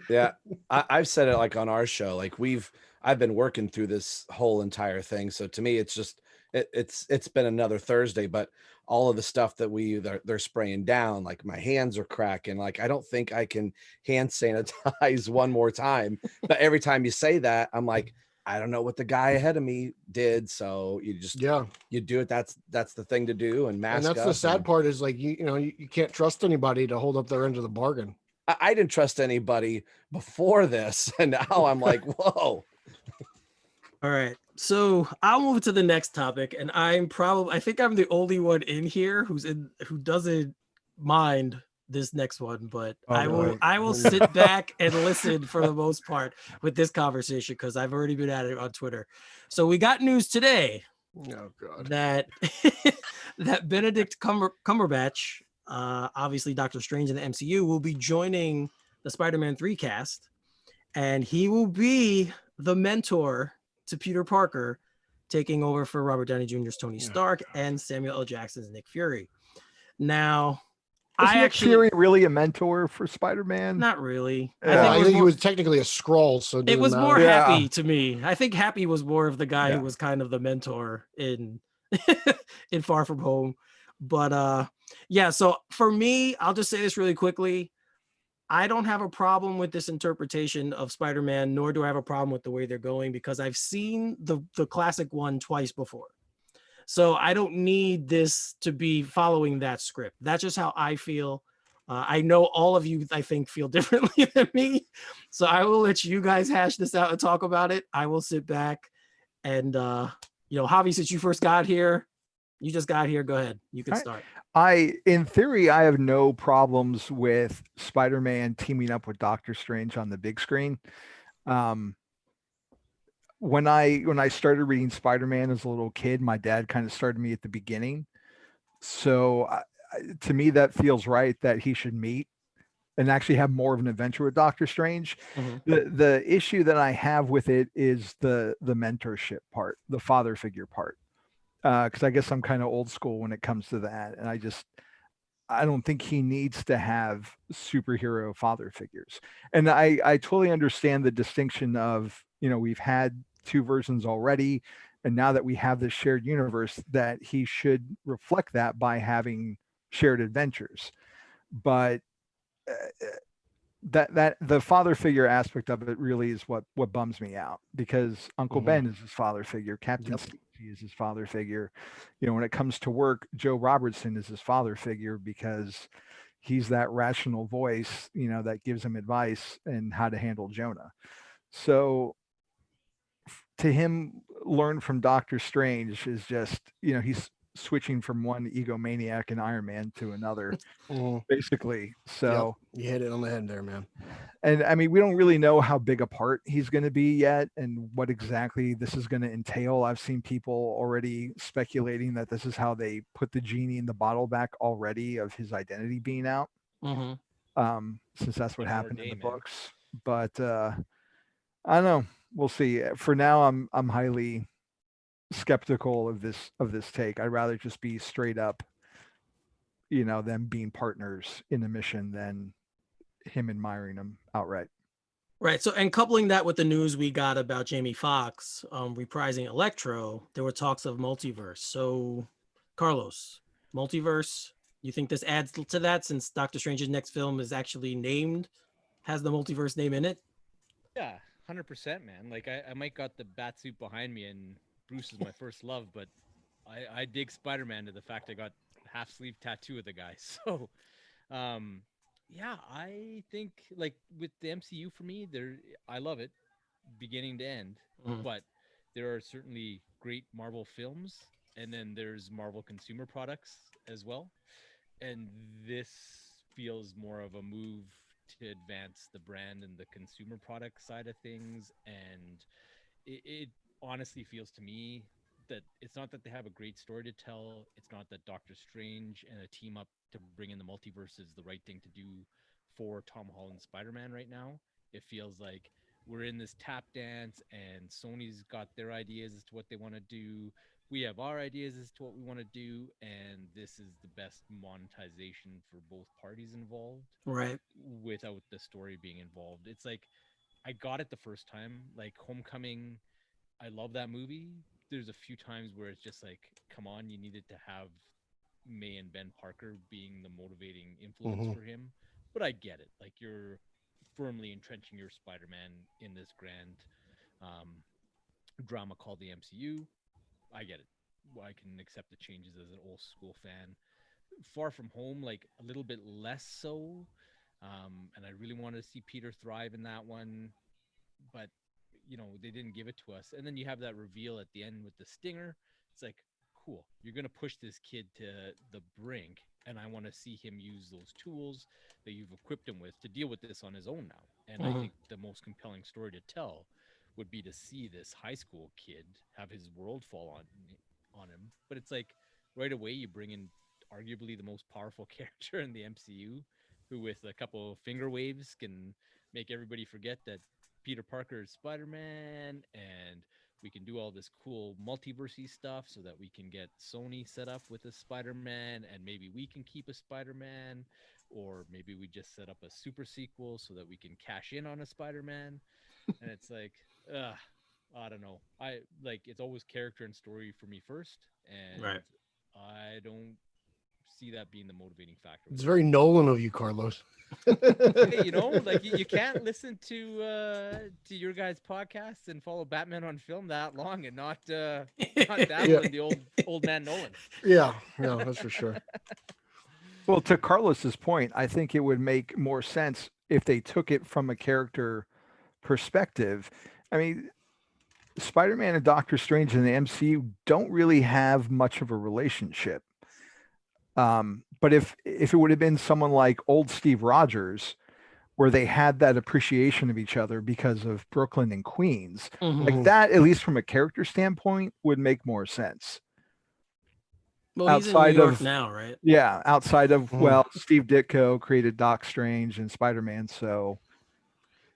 yeah, I've said it like on our show, like I've been working through this whole entire thing. So to me, it's just it's been another Thursday, but all of the stuff that they're spraying down, like my hands are cracking. Like I don't think I can hand sanitize one more time. But every time you say that, I'm like, I don't know what the guy ahead of me did. So you just you do it. That's the thing to do. And mask. And that's the sad part is like you can't trust anybody to hold up their end of the bargain. I didn't trust anybody before this, and now I'm like, whoa. All right, so I'll move to the next topic, and I think I'm the only one in here who doesn't mind this next one, but I will sit back and listen for the most part with this conversation because I've already been at it on Twitter. So we got news today. Oh God. That that Benedict Cumberbatch, obviously Doctor Strange in the MCU, will be joining the Spider-Man 3 cast, and he will be the mentor to Peter Parker, taking over for Robert Downey Jr.'s Tony Stark and Samuel L. Jackson's Nick Fury. Now, was Nick Fury really a mentor for Spider-Man? Not really. Yeah. I think he was technically a Skrull, so it was more Happy to me. I think Happy was more of the guy who was kind of the mentor in in Far From Home. But so for me, I'll just say this really quickly. I don't have a problem with this interpretation of Spider-Man, nor do I have a problem with the way they're going, because I've seen the classic one twice before. So I don't need this to be following that script. That's just how I feel. I know all of you, I think, feel differently than me. So I will let you guys hash this out and talk about it. I will sit back and, Javi, since you first got here, you just got here. Go ahead. You can start. In theory, I have no problems with Spider-Man teaming up with Doctor Strange on the big screen. When I started reading Spider-Man as a little kid, my dad kind of started me at the beginning. So to me, that feels right that he should meet and actually have more of an adventure with Doctor Strange. Mm-hmm. The issue that I have with it is the mentorship part, the father figure part. Because I guess I'm kind of old school when it comes to that. And I don't think he needs to have superhero father figures. And I totally understand the distinction of, we've had 2 versions already. And now that we have this shared universe, that he should reflect that by having shared adventures. But that the father figure aspect of it really is what bums me out, because Uncle Ben is his father figure. Captain Steve is his father figure. When it comes to work, Joe Robertson is his father figure because he's that rational voice, that gives him advice and how to handle Jonah. So to him, learn from Doctor Strange is just, he's switching from one egomaniac in Iron Man to another, basically. So you hit it on the head there, man. And I mean, we don't really know how big a part he's going to be yet and what exactly this is going to entail. I've seen people already speculating that this is how they put the genie in the bottle back already, of his identity being out. Since that's what happened in the books. But I don't know. We'll see. For now, I'm highly skeptical of this take. I'd rather just be straight up, them being partners in the mission than him admiring him outright. Right. So, and coupling that with the news we got about Jamie Foxx reprising Electro, there were talks of multiverse. So, Carlos, multiverse, you think this adds to that, since Doctor Strange's next film is actually has the multiverse name in it? Yeah, 100%, man. Like I might got the bat suit behind me and Bruce is my first love, but I dig Spider-Man to the fact I got half sleeve tattoo of the guy. So, yeah, I think like with the MCU for me, I love it beginning to end, but there are certainly great Marvel films, and then there's Marvel consumer products as well. And this feels more of a move to advance the brand and the consumer product side of things. And it honestly feels to me that it's not that they have a great story to tell. It's not that Doctor Strange and a team up to bring in the multiverse is the right thing to do for Tom Holland's Spider-Man right now. It feels like we're in this tap dance and Sony's got their ideas as to what they want to do. We have our ideas as to what we want to do, and this is the best monetization for both parties involved, right? Without the story being involved. It's like I got it the first time, like Homecoming. I love that movie. There's a few times where it's just like, come on, you needed to have May and Ben Parker being the motivating influence for him. But I get it. Like, you're firmly entrenching your Spider-Man in this grand drama called the MCU. I get it. Well, I can accept the changes as an old school fan. Far From Home, like a little bit less so. And I really wanted to see Peter thrive in that one. But, you know, they didn't give it to us. And then you have that reveal at the end with the stinger. It's like, cool. You're going to push this kid to the brink. And I want to see him use those tools that you've equipped him with to deal with this on his own now. And I think the most compelling story to tell would be to see this high school kid have his world fall on him. But it's like right away you bring in arguably the most powerful character in the MCU, who with a couple of finger waves can make everybody forget that Peter Parker is Spider-Man, and we can do all this cool multiversey stuff so that we can get Sony set up with a Spider-Man, and maybe we can keep a Spider-Man, or maybe we just set up a super sequel so that we can cash in on a Spider-Man. And it's like, I don't know. I like, it's always character and story for me first, and I don't see that being the motivating factor. It's very Nolan of you, Carlos. Hey, you know, like you can't listen to your guys' podcasts and follow Batman on Film that long and not dabble in the old man Nolan. Yeah, no, that's for sure. Well, to Carlos's point, I think it would make more sense if they took it from a character perspective. I mean, Spider-Man and Doctor Strange in the MCU don't really have much of a relationship. But if it would have been someone like old Steve Rogers, where they had that appreciation of each other because of Brooklyn and Queens, like that, at least from a character standpoint, would make more sense. Well, outside he's in New York now, right? Yeah, outside of well, Steve Ditko created Doc Strange and Spider-Man, so.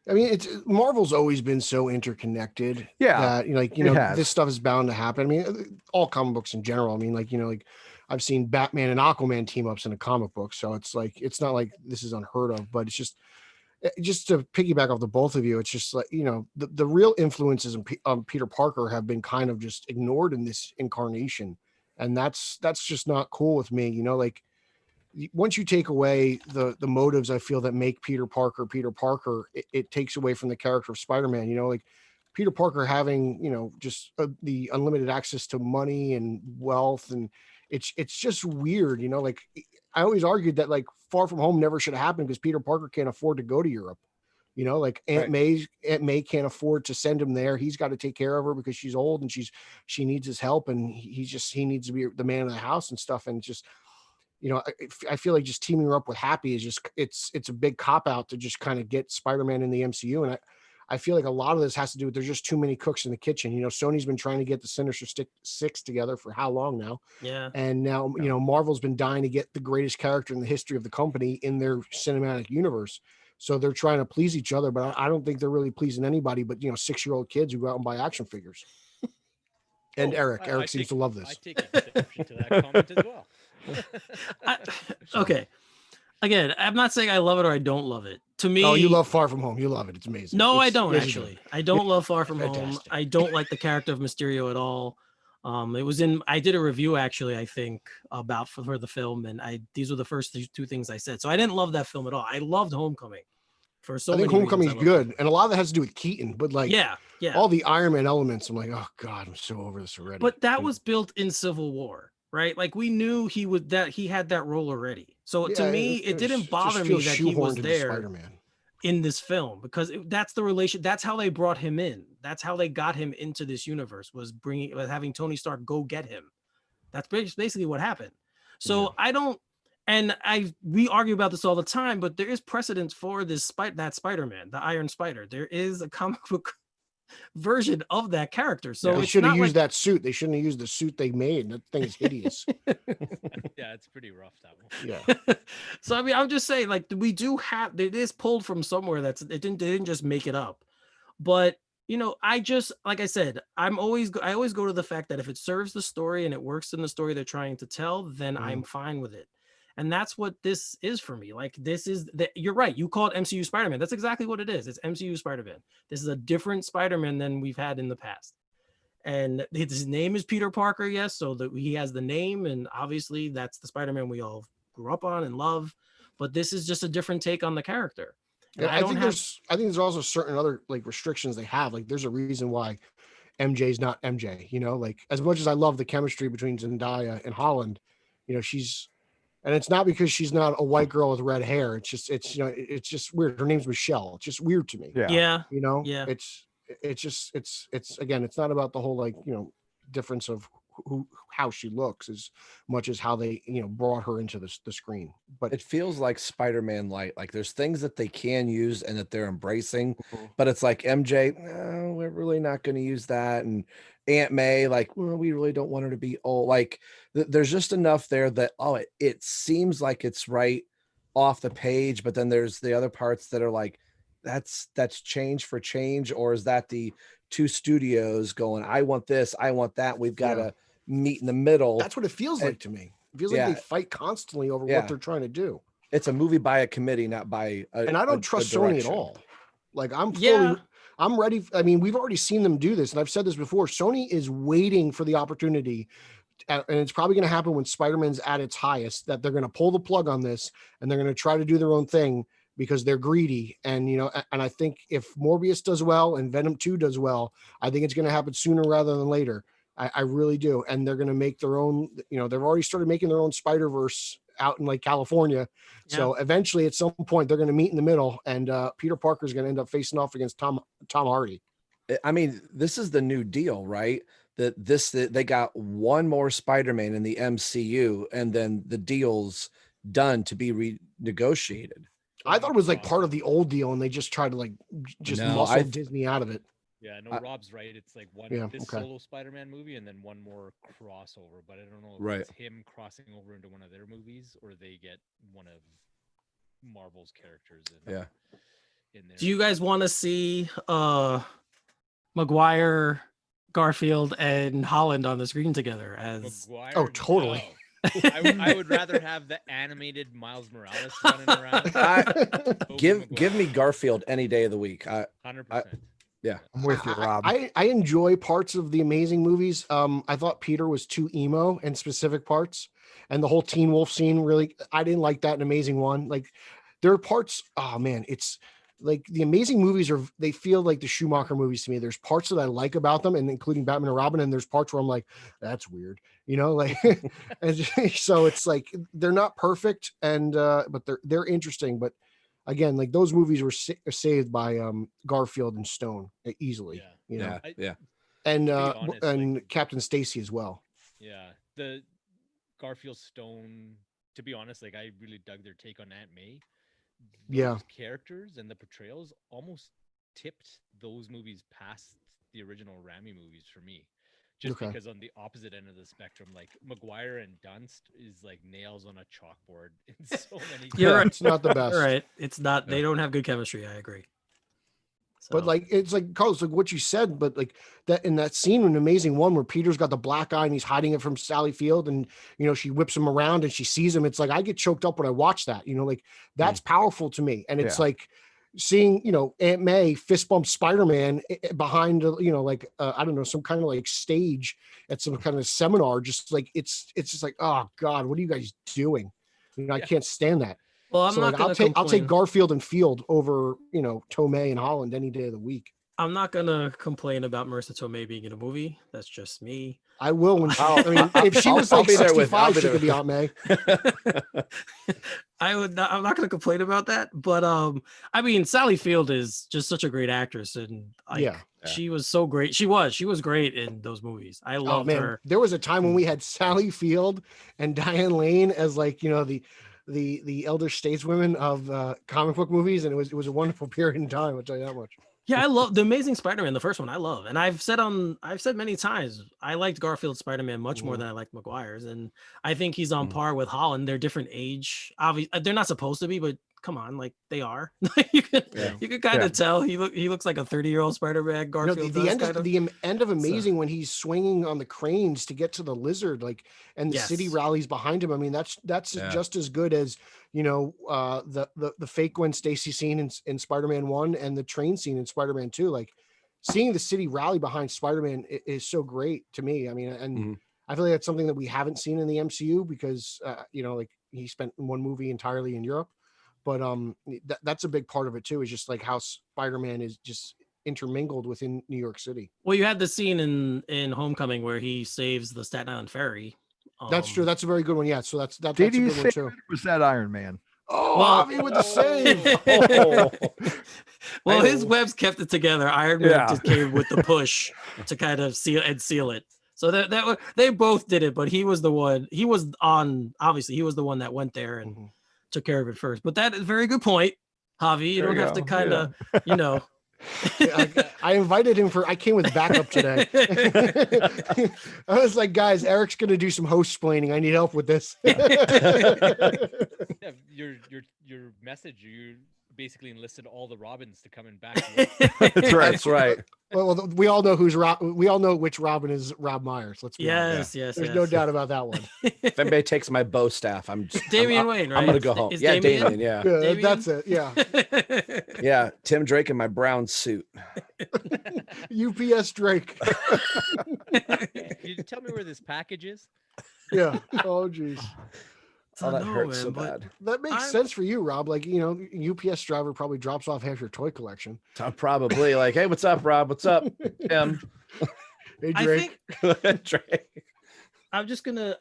I mean, Marvel's always been so interconnected. Yeah, that this stuff is bound to happen. I mean, all comic books in general. I mean, like I've seen Batman and Aquaman team ups in a comic book, so it's like it's not like this is unheard of. But it's just to piggyback off the both of you, it's just like the real influences on Peter Parker have been kind of just ignored in this incarnation, and that's just not cool with me. Like, once you take away the motives, I feel that make Peter Parker, it takes away from the character of Spider-Man. Like Peter Parker having, just the unlimited access to money and wealth. And it's just weird, like I always argued that like Far From Home never should have happened because Peter Parker can't afford to go to Europe. Like Aunt May can't afford to send him there. He's got to take care of her because she's old and she needs his help. And he needs to be the man of the house and stuff. And just, I feel like just teaming her up with Happy is just, it's a big cop out to just kind of get Spider-Man in the MCU. And I feel like a lot of this has to do with, there's just too many cooks in the kitchen. Sony's been trying to get the Sinister Six together for how long now? Yeah. And now, Marvel's been dying to get the greatest character in the history of the company in their cinematic universe. So they're trying to please each other, but I don't think they're really pleasing anybody but, 6-year-old kids who go out and buy action figures. And Eric seems to love this. I take exception to that comment as well. Okay. Again, I'm not saying I love it or I don't love it. To me, you love Far From Home. You love it. It's amazing. No, I don't actually. I don't love Far From Fantastic. Home. I don't like the character of Mysterio at all. I did a review actually, I think, about for the film, and these were the first two things I said. So I didn't love that film at all. I loved Homecoming. I think Homecoming's good, and a lot of that has to do with Keaton, but like all the Iron Man elements, I'm like, oh God, I'm so over this already. But that was built in Civil War, right? Like we knew he had that role already. So to me, it didn't bother me that he was there Spider-Man in this film because that's the relation. That's how they brought him in. That's how they got him into this universe was having Tony Stark go get him. That's basically what happened. So I don't. And we argue about this all the time, but there is precedence for that Spider-Man, the Iron Spider. There is a comic book version of that character. So they should have used that suit. They shouldn't have used the suit they made. That thing is hideous. Yeah, it's pretty rough, that one. Yeah. So I mean, I'm just saying, like, we do have, it is pulled from somewhere. They didn't just make it up. But like I said, I always go to the fact that if it serves the story and it works in the story they're trying to tell, then I'm fine with it. And that's what this is for me. Like, you're right. You call it MCU Spider-Man. That's exactly what it is. It's MCU Spider-Man. This is a different Spider-Man than we've had in the past. And his name is Peter Parker, yes. So that he has the name, and obviously that's the Spider-Man we all grew up on and love. But this is just a different take on the character. And I think there's also certain other like restrictions they have. Like, there's a reason why MJ's not MJ. Like, as much as I love the chemistry between Zendaya and Holland, she's. And it's not because she's not a white girl with red hair. It's just weird. Her name's Michelle. It's just weird to me. Yeah. Yeah. It's again, it's not about the whole difference of how she looks as much as how they brought her into the screen. But it feels like Spider-Man light. Like, there's things that they can use and that they're embracing, but it's like MJ, no, we're really not going to use that. And Aunt May, like, well, we really don't want her to be old. Like, there's just enough there that it seems like it's right off the page, but then there's the other parts that are like, that's change for change, or is that the two studios going, I want this, I want that, we've got to meet in the middle? That's what it feels like to me. It feels like they fight constantly over what they're trying to do. It's a movie by a committee, not by and I don't trust Sony at all. Like, I'm ready. I mean, we've already seen them do this, and I've said this before. Sony is waiting for the opportunity, and it's probably going to happen when Spider-Man's at its highest, that they're going to pull the plug on this, and they're going to try to do their own thing because they're greedy. And and I think if Morbius does well and Venom 2 does well, I think it's going to happen sooner rather than later. I really do. And they're going to make their own. They've already started making their own Spider-Verse out in like California. Yeah. So eventually at some point they're going to meet in the middle, and Peter Parker is going to end up facing off against Tom Hardy. I mean, this is the new deal, right? That they got one more Spider-Man in the MCU, and then the deal's done to be renegotiated. I thought it was like part of the old deal, and they just tried to muscle Disney out of it. Yeah, no, Rob's right. It's like solo Spider-Man movie and then one more crossover, but I don't know if it's him crossing over into one of their movies or they get one of Marvel's characters in there. Do you guys want to see Maguire, Garfield, and Holland on the screen together as Maguire? Oh, totally. No. I would rather have the animated Miles Morales running around. Give me Garfield any day of the week. 100%. Yeah, I'm with you, Rob. I enjoy parts of the Amazing movies. I thought Peter was too emo in specific parts, and the whole Teen Wolf scene really, I didn't like that in Amazing 1. Like, there are parts. Oh man, it's like the Amazing movies they feel like the Schumacher movies to me. There's parts that I like about them, and including Batman and Robin, and there's parts where I'm like, that's weird, like. And so it's like they're not perfect, and but they're interesting, but. Again, like those movies were saved by Garfield and Stone easily, and honest, and Captain Stacy as well. Yeah, the Garfield Stone. To be honest, like I really dug their take on Aunt May. Those characters and the portrayals almost tipped those movies past the original Raimi movies for me. Just because on the opposite end of the spectrum, like Maguire and Dunst is like nails on a chalkboard in so many. You're right. It's not the best. Right. It's not. They don't have good chemistry. I agree. So. But like it's like Carlos, like what you said, but like that in that scene in Amazing 1 where Peter's got the black eye and he's hiding it from Sally Field, and she whips him around and she sees him. It's like I get choked up when I watch that. Like that's powerful to me, and it's like. Seeing Aunt May fist bump Spider-Man behind like I don't know, some kind of like stage at some kind of seminar, just like it's just like, oh god, what are you guys doing? I can't stand that. Well, I'll take Garfield and Field over Tomei and Holland any day of the week. I'm not gonna complain about Marissa Tomei being in a movie. That's just me. I will when if she was like 65, she could be Aunt May. I'm not going to complain about that, but I mean, Sally Field is just such a great actress, and she was so great. She was great in those movies. I loved her. There was a time when we had Sally Field and Diane Lane as like the the elder stateswomen of comic book movies, and it was a wonderful period in time. I'll tell you that much. Yeah, I love the Amazing Spider-Man, the first one. I love, and I've said many times I liked Garfield's Spider-Man much more than I liked Maguire's, and I think he's on par with Holland. They're different age. Obviously, they're not supposed to be, but come on, like they are. you can kind of tell he looks like a 30-year-old Spider-Man. Garfield the end of Amazing when he's swinging on the cranes to get to the lizard, like, and the city rallies behind him. I mean, that's just as good as the fake Gwen Stacy scene in Spider-Man 1 and the train scene in Spider-Man 2. Like, seeing the city rally behind Spider-Man is so great to me. I mean, and I feel like that's something that we haven't seen in the MCU because like he spent one movie entirely in Europe. But that's a big part of it too, is just like how Spider-Man is just intermingled within New York City. Well, you had the scene in Homecoming where he saves the Staten Island ferry. That's true. That's a very good one. Yeah. So that's a Did he good one say too. was that Iron Man? Oh, Javi with the save. Well, his webs kept it together. Iron Man just came with the push to kind of seal it. So that they both did it, but he was the one. He was obviously he was the one that went there and took care of it first. But that is a very good point, Javi. You don't have to kind of, I invited him I came with backup today. I was like, guys, Eric's going to do some host splaining. I need help with this. Your message, you basically enlisted all the Robins to come in back. That's right. Well, we all know we all know which Robin is Rob Myers. Let's be honest. Yes. There's no doubt about that one. If anybody takes my bow staff, Damian Wayne, right? I'm gonna go home. Yeah, Damian. Yeah. Damian? That's it. Yeah. Yeah, Tim Drake in my brown suit. UPS Drake. Can you tell me where this package is? Yeah. Oh, geez. Oh, that hurts so bad. That makes sense for you, Rob. Like, UPS driver probably drops off half your toy collection. I'm probably like, hey, what's up, Rob? What's up? Hey, Drake. Drake. I'm just gonna.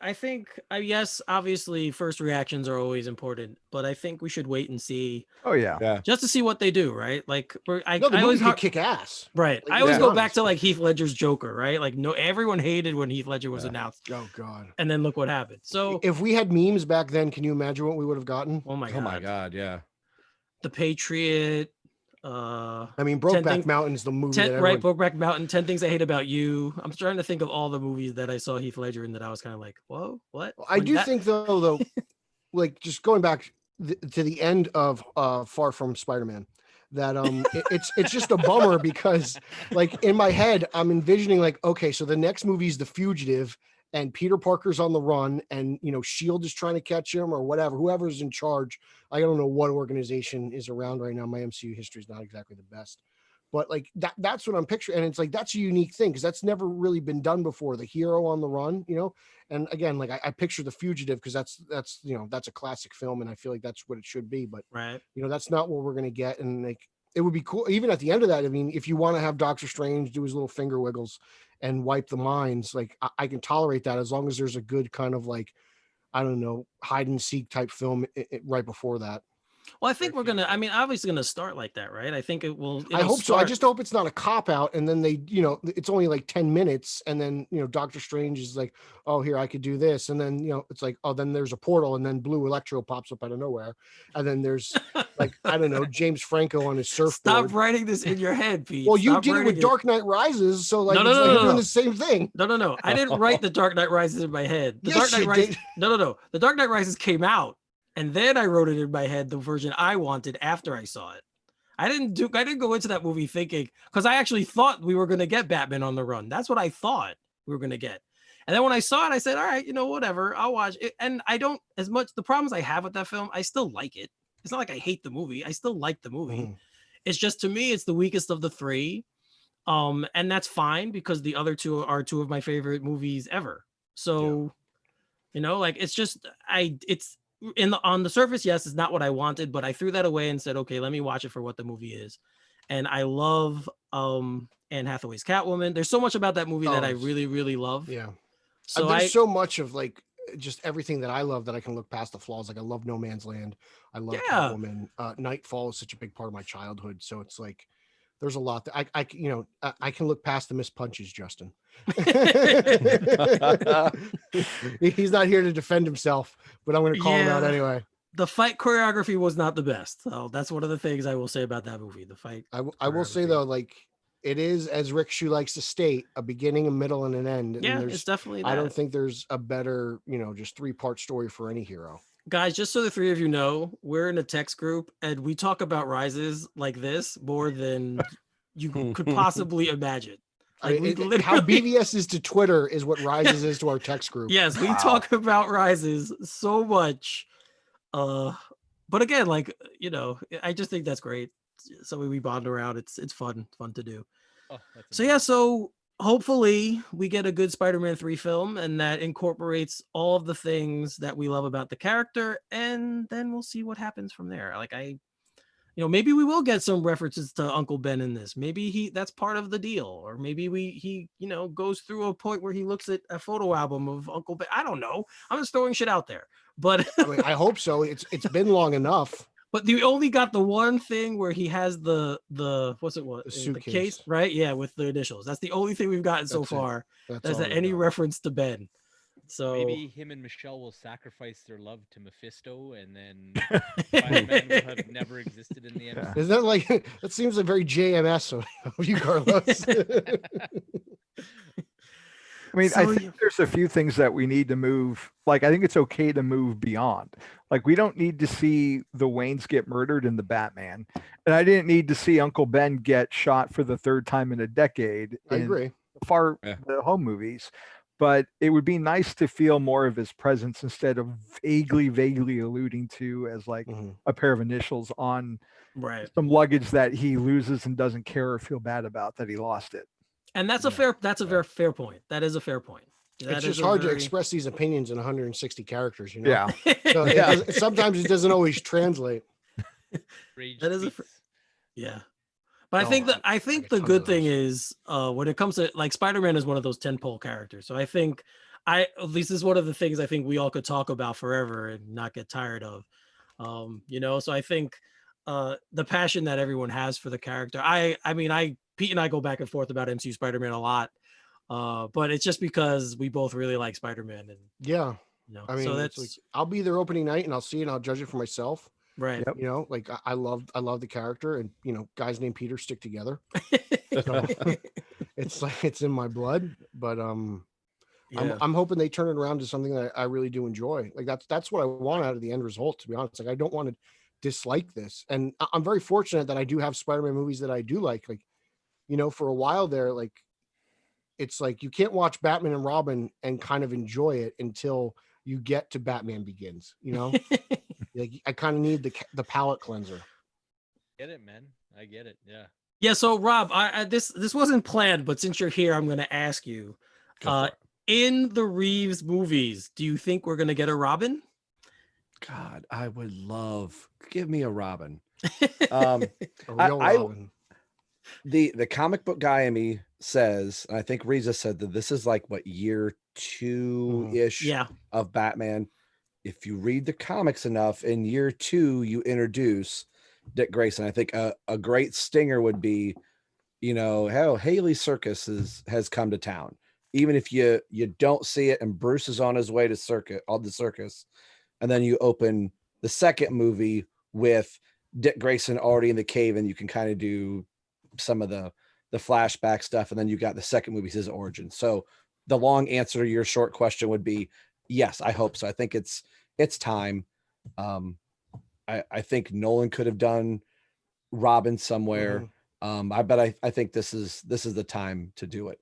Yes, obviously, first reactions are always important, but I think we should wait and see. Oh yeah. Just to see what they do, right? Like, the movie could kick ass, right? Like, I always go back to like Heath Ledger's Joker, right? Like, everyone hated when Heath Ledger was announced. Oh God! And then look what happened. So, if we had memes back then, can you imagine what we would have gotten? Oh my God! Yeah. The Patriot. Brokeback Mountain's the movie. Brokeback Mountain, 10 Things I Hate About You. I'm trying to think of all the movies that I saw Heath Ledger in that I was kind of like, whoa, what? I do think though, like just going back to the end of Far From Spider-Man, that it's just a bummer because like in my head I'm envisioning like, okay, so the next movie is The Fugitive and Peter Parker's on the run and SHIELD is trying to catch him or whatever, whoever's in charge. I don't know what organization is around right now. My MCU history is not exactly the best, but like that's what I'm picturing. And it's like, that's a unique thing because that's never really been done before. The hero on the run, and again, like I picture The Fugitive because that's a classic film. And I feel like that's what it should be, but right. That's not what we're going to get. And like, it would be cool. Even at the end of that, I mean, if you want to have Doctor Strange do his little finger wiggles and wipe the minds, like I can tolerate that as long as there's a good kind of like, I don't know, hide and seek type film right before that. Well, I think we're going to, obviously going to start like that, right? I think it will. I hope so. I just hope it's not a cop out. And then they, it's only like 10 minutes. And then, Doctor Strange is like, oh, here, I could do this. And then, it's like, oh, then there's a portal and then blue Electro pops up out of nowhere. And then there's like, I don't know, James Franco on his surfboard. Stop writing this in your head, Pete. Well, you did it with Dark Knight Rises. So like, no, doing the same thing. No. I didn't write the Dark Knight Rises in my head. The Dark Knight Rises. No. The Dark Knight Rises came out. And then I wrote it in my head, the version I wanted after I saw it. I didn't go into that movie thinking, because I actually thought we were going to get Batman on the Run. That's what I thought we were going to get. And then when I saw it, I said, all right, whatever, I'll watch it. And I don't, as much, the problems I have with that film, I still like it. It's not like I hate the movie. I still like the movie. Mm. It's just, to me, it's the weakest of the three. And that's fine because the other two are two of my favorite movies ever. So, like, it's just, on the surface, yes, it's not what I wanted, but I threw that away and said, okay, let me watch it for what the movie is. And I love Anne Hathaway's Catwoman. There's so much about that movie that I really, really love. Yeah. So there's so much of like just everything that I love that I can look past the flaws. Like I love No Man's Land. I love Catwoman. Nightfall is such a big part of my childhood. So it's like there's a lot that I can look past the missed punches, Justin. He's not here to defend himself, but I'm going to call him out anyway. The fight choreography was not the best. So that's one of the things I will say about that movie. The fight. I will say though, like it is, as Rick Shu likes to state, a beginning, a middle, and an end. And Yeah, it's definitely that. I don't think there's a better, just 3-part story for any hero. Guys, just so the three of you know, we're in a text group and we talk about Rises like this more than you could possibly imagine. Like how BVS is to Twitter is what Rises is to our text group. Yes, we talk about Rises so much. But again, like, I just think that's great. So we bond around. It's fun to do. Oh, so hopefully we get a good Spider-Man 3 film and that incorporates all of the things that we love about the character, and then we'll see what happens from there. Like maybe we will get some references to Uncle Ben in this. Maybe that's part of the deal, or maybe he goes through a point where he looks at a photo album of Uncle Ben. I don't know. I'm just throwing shit out there, but I mean, I hope so. It's been long enough. But you only got the one thing where he has the suitcase. The case, right? Yeah, with the initials. That's the only thing we've gotten so far. That's any reference to Ben. So maybe him and Michelle will sacrifice their love to Mephisto, and then Spider-Man will have never existed in the end. Is that like that seems like very JMS of you, Carlos? I mean, I think there's a few things that we need to move. Like, I think it's okay to move beyond. Like, we don't need to see the Waynes get murdered in the Batman. And I didn't need to see Uncle Ben get shot for the 3rd time in a decade. I agree. The home movies. But it would be nice to feel more of his presence instead of vaguely alluding to as like a pair of initials on some luggage that he loses and doesn't care or feel bad about that he lost it. And that's a fair point. That is a fair point. It's just hard to express these opinions in 160 characters, Yeah. So sometimes it doesn't always translate. That is yeah. But I think the good thing is when it comes to like Spider-Man is one of those tentpole characters. So I think at least this is one of the things I think we all could talk about forever and not get tired of. So I think the passion that everyone has for the character. Pete and I go back and forth about MCU Spider-Man a lot. But it's just because we both really like Spider-Man, and I mean, so that's like, I'll be there opening night and I'll see it and I'll judge it for myself. Right. Yep. Like I love the character, and guys named Peter stick together. So, it's like it's in my blood, but I'm hoping they turn it around to something that I really do enjoy. Like that's what I want out of the end result, to be honest. Like I don't want to dislike this, and I'm very fortunate that I do have Spider-Man movies that I do like. Like, for a while there, like it's like you can't watch Batman and Robin and kind of enjoy it until you get to Batman Begins. Like I kind of need the palate cleanser. Get it, man. I get it. Yeah. Yeah. So Rob, this wasn't planned, but since you're here, I'm going to ask you. In the Reeves movies, do you think we're going to get a Robin? God, I would love. Give me a Robin. A real Robin. The comic book guy in me says, and I think Reza said that this is like what year 2-ish of Batman. If you read the comics enough, in year 2 you introduce Dick Grayson. I think a great stinger would be, how Haley Circus has come to town. Even if you don't see it and Bruce is on his way to the circus, and then you open the second movie with Dick Grayson already in the cave, and you can kind of do some of the flashback stuff, and then you got the second movie's his origin. So the long answer to your short question would be yes, I hope so. I think it's time. I think Nolan could have done Robin somewhere. I think this is the time to do it.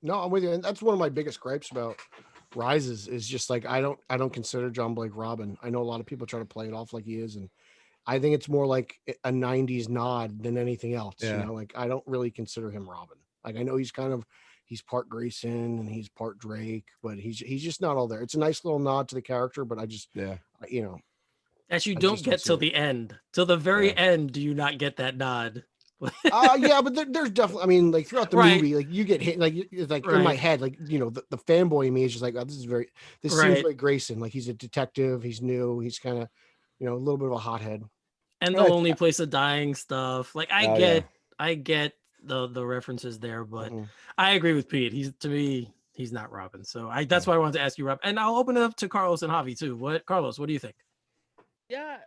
No, I'm with you. And that's one of my biggest gripes about Rises is just like I don't consider John Blake Robin. I know a lot of people try to play it off like he is, and I think it's more like a 90s nod than anything else. Like I don't really consider him Robin. Like I know he's part Grayson and he's part Drake, but he's just not all there. It's a nice little nod to the character, but I just that you don't get till the end. Till the very end, do you not get that nod? But there's definitely, I mean, like throughout the movie, like you get hit, like it's like in my head, like the fanboy in me is just like, oh, this seems like Grayson. Like he's a detective, he's new, he's kind of a little bit of a hothead. And the Lonely Place of Dying stuff. Like I get the references there, but I agree with Pete. To me, he's not Robin. So that's why I wanted to ask you, Rob. And I'll open it up to Carlos and Javi too. Carlos, what do you think? Yeah,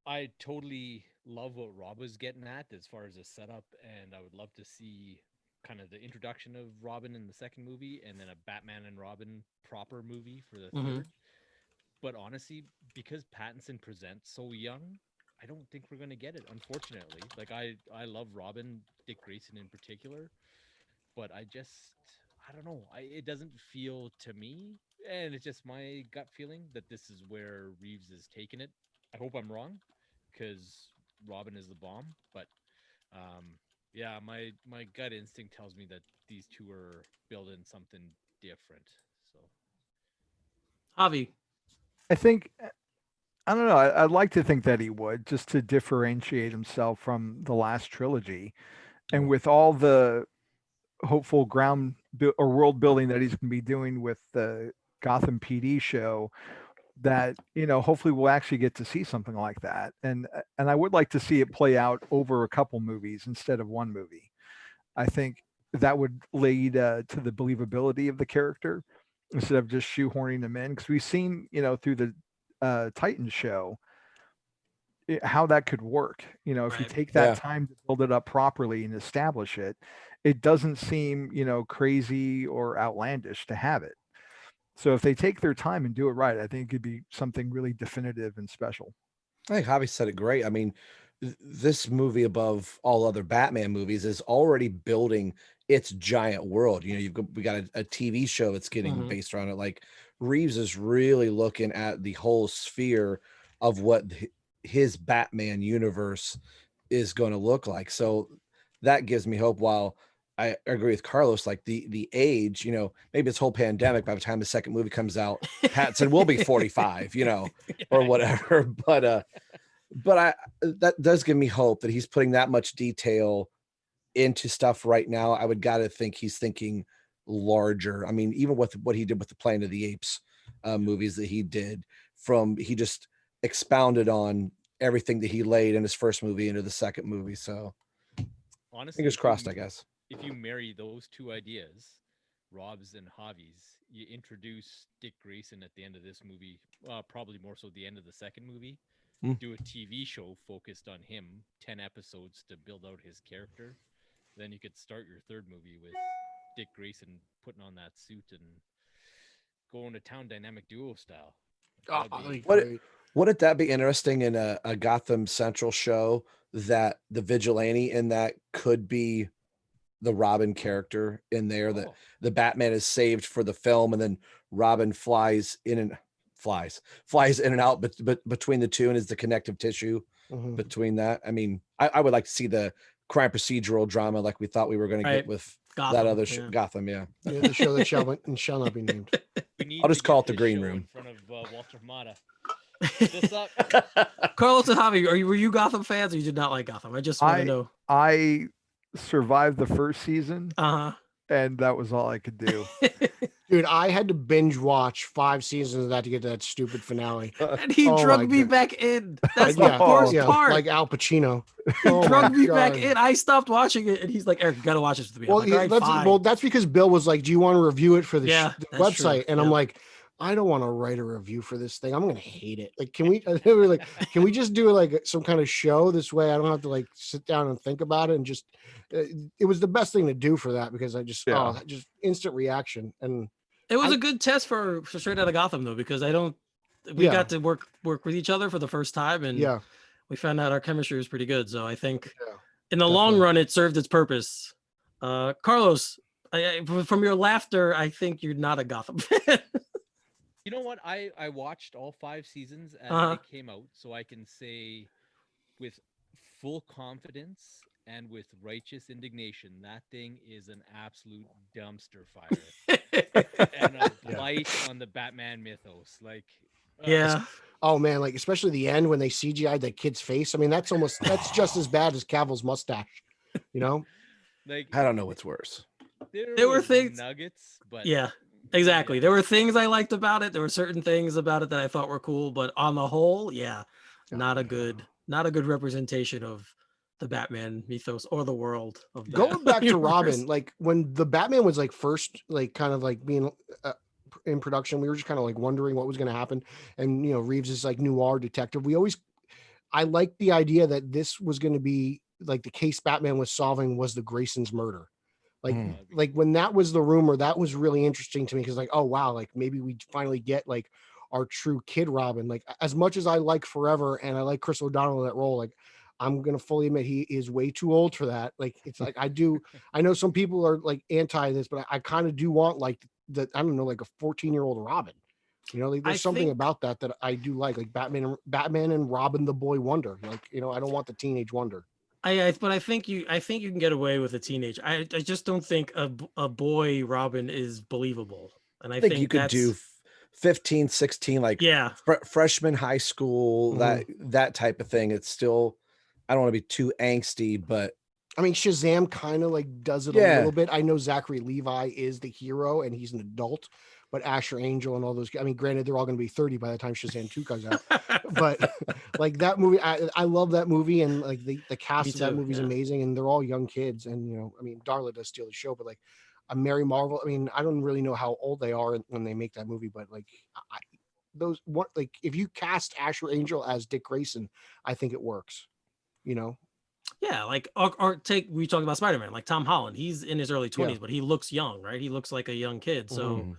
I totally love what Rob was getting at as far as a setup, and I would love to see kind of the introduction of Robin in the second movie, and then a Batman and Robin proper movie for the third. But honestly, because Pattinson presents so young, I don't think we're gonna get it. Unfortunately, like I love Robin, Dick Grayson in particular, but I don't know. It doesn't feel to me, and it's just my gut feeling that this is where Reeves is taking it. I hope I'm wrong, because Robin is the bomb. But yeah, my gut instinct tells me that these two are building something different. So Javi. I think I don't know. I'd like to think that he would, just to differentiate himself from the last trilogy, and with all the hopeful or world building that he's going to be doing with the Gotham PD show, that hopefully we'll actually get to see something like that. And I would like to see it play out over a couple movies instead of one movie. I think that would lead to the believability of the character instead of just shoehorning them in, because we've seen through the Titans show how that could work. If you Right. take that Yeah. time to build it up properly and establish it, it doesn't seem crazy or outlandish to have it. So if they take their time and do it right, I think it could be something really definitive and special. I think Javi said it great. I mean, this movie, above all other Batman movies, is already building its giant world. We got a TV show that's getting based around it. Like, Reeves is really looking at the whole sphere of what his Batman universe is going to look like. So that gives me hope. While I agree with Carlos, like the age, maybe this whole pandemic, by the time the second movie comes out, Pattinson will be 45, or whatever. But that does give me hope that he's putting that much detail into stuff right now. I would gotta think he's thinking larger. I mean, even with what he did with the Planet of the Apes movies that he did, he just expounded on everything that he laid in his first movie into the second movie. So honestly, fingers crossed, I guess. If you marry those two ideas, Rob's and Javi's, you introduce Dick Grayson at the end of this movie, probably more so the end of the second movie. Do a TV show focused on him, 10 episodes to build out his character. Then you could start your third movie with Dick Grayson putting on that suit and going to town dynamic duo style. Wouldn't that be interesting in a Gotham Central show, that the vigilante in that could be the Robin character in there, that the Batman is saved for the film, and then Robin flies in and out, but between the two, and is the connective tissue between that. I mean, I would like to see the crime procedural drama like we thought we were going to get with Gotham, that other Gotham. Yeah, the show that shall not be named. I'll just call it the Green Room in front of Walter Mata. This up. Carlos and Javi, were you Gotham fans, or you did not like Gotham? I just want to know. I survived the first season, and that was all I could do. Dude, I had to binge watch 5 seasons of that to get to that stupid finale. And he drug me back in. That's the worst part. Like Al Pacino. He drug me back in. I stopped watching it, and he's like, "Eric, you got to watch this with me." Well, that's because Bill was like, "Do you want to review it for the website?" True. And I'm like, I don't want to write a review for this thing. I'm going to hate it. Like, can we just do like some kind of show this way? I don't have to like sit down and think about it. And just, it was the best thing to do for that, because I just, just instant reaction. And it was a good test for Straight Outta Gotham, though, because we got to work with each other for the first time, and we found out our chemistry was pretty good. So I think in the long run, it served its purpose. Carlos, from your laughter, I think you're not a Gotham fan. You know what? I watched all 5 seasons as they came out, so I can say with full confidence and with righteous indignation, that thing is an absolute dumpster fire and a blight on the Batman mythos. Like, oh man, like especially the end when they CGI'd that kid's face. I mean, that's just as bad as Cavill's mustache. Like, I don't know what's worse. There were things nuggets, but exactly. There were things I liked about it. There were certain things about it that I thought were cool, but on the whole, not a good representation of the Batman mythos or the world of going back to Robin. Like when the Batman was like first, like kind of like being in production. We were just kind of like wondering what was going to happen. And, Reeves is like noir detective. I liked the idea that this was going to be like the case Batman was solving was the Grayson's murder. Like when that was the rumor, that was really interesting to me. Cause like, oh wow, like maybe we finally get like our true Kid Robin. Like as much as I like Forever and I like Chris O'Donnell in that role, like I'm going to fully admit he is way too old for that. Like, it's like, I know some people are like anti this, but I kind of do want like I don't know, like a 14-year-old Robin, like there's something about that I do like Batman and Robin, the boy wonder. Like, I don't want the teenage wonder. But I think you can get away with a teenage. I just don't think a boy Robin is believable. And I think you could do 15, 16, like freshman high school, that type of thing. It's still, I don't want to be too angsty, but I mean, Shazam kind of like does it a little bit. I know Zachary Levi is the hero and he's an adult, but Asher Angel and all those, I mean, granted, they're all going to be 30 by the time Shazam 2 comes out, but like that movie, I love that movie. And like the cast of that movie is amazing. And they're all young kids. And, I mean, Darla does steal the show, but like Mary Marvel, I mean, I don't really know how old they are when they make that movie, but like if you cast Asher Angel as Dick Grayson, I think it works, Yeah, like or we talked about Spider-Man, like Tom Holland. He's in his early 20s, but he looks young, right? He looks like a young kid. So,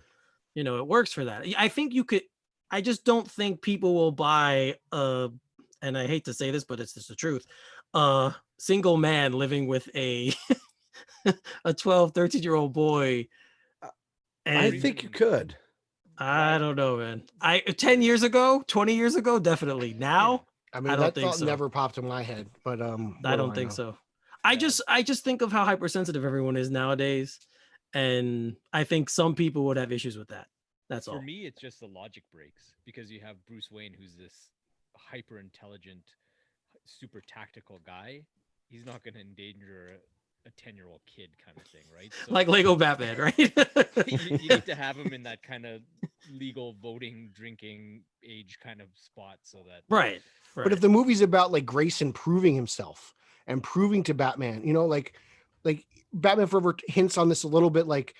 it works for that. I think you could, I just don't think people will buy and I hate to say this, but it's just the truth. A single man living with a 12, 13-year-old boy. And I think you could. I don't know, man. 10 years ago, 20 years ago, definitely. Now, I mean, that thought never popped in my head, but I don't think so. I just think of how hypersensitive everyone is nowadays, and I think some people would have issues with that. That's all. For me, it's just the logic breaks because you have Bruce Wayne, who's this hyper intelligent, super tactical guy. He's not going to endanger a 10-year-old kid kind of thing, right? So, like Lego Batman, right? you need to have him in that kind of legal voting, drinking age kind of spot so that right. But if the movie's about like Grayson proving himself and proving to Batman, like Batman Forever hints on this a little bit, like,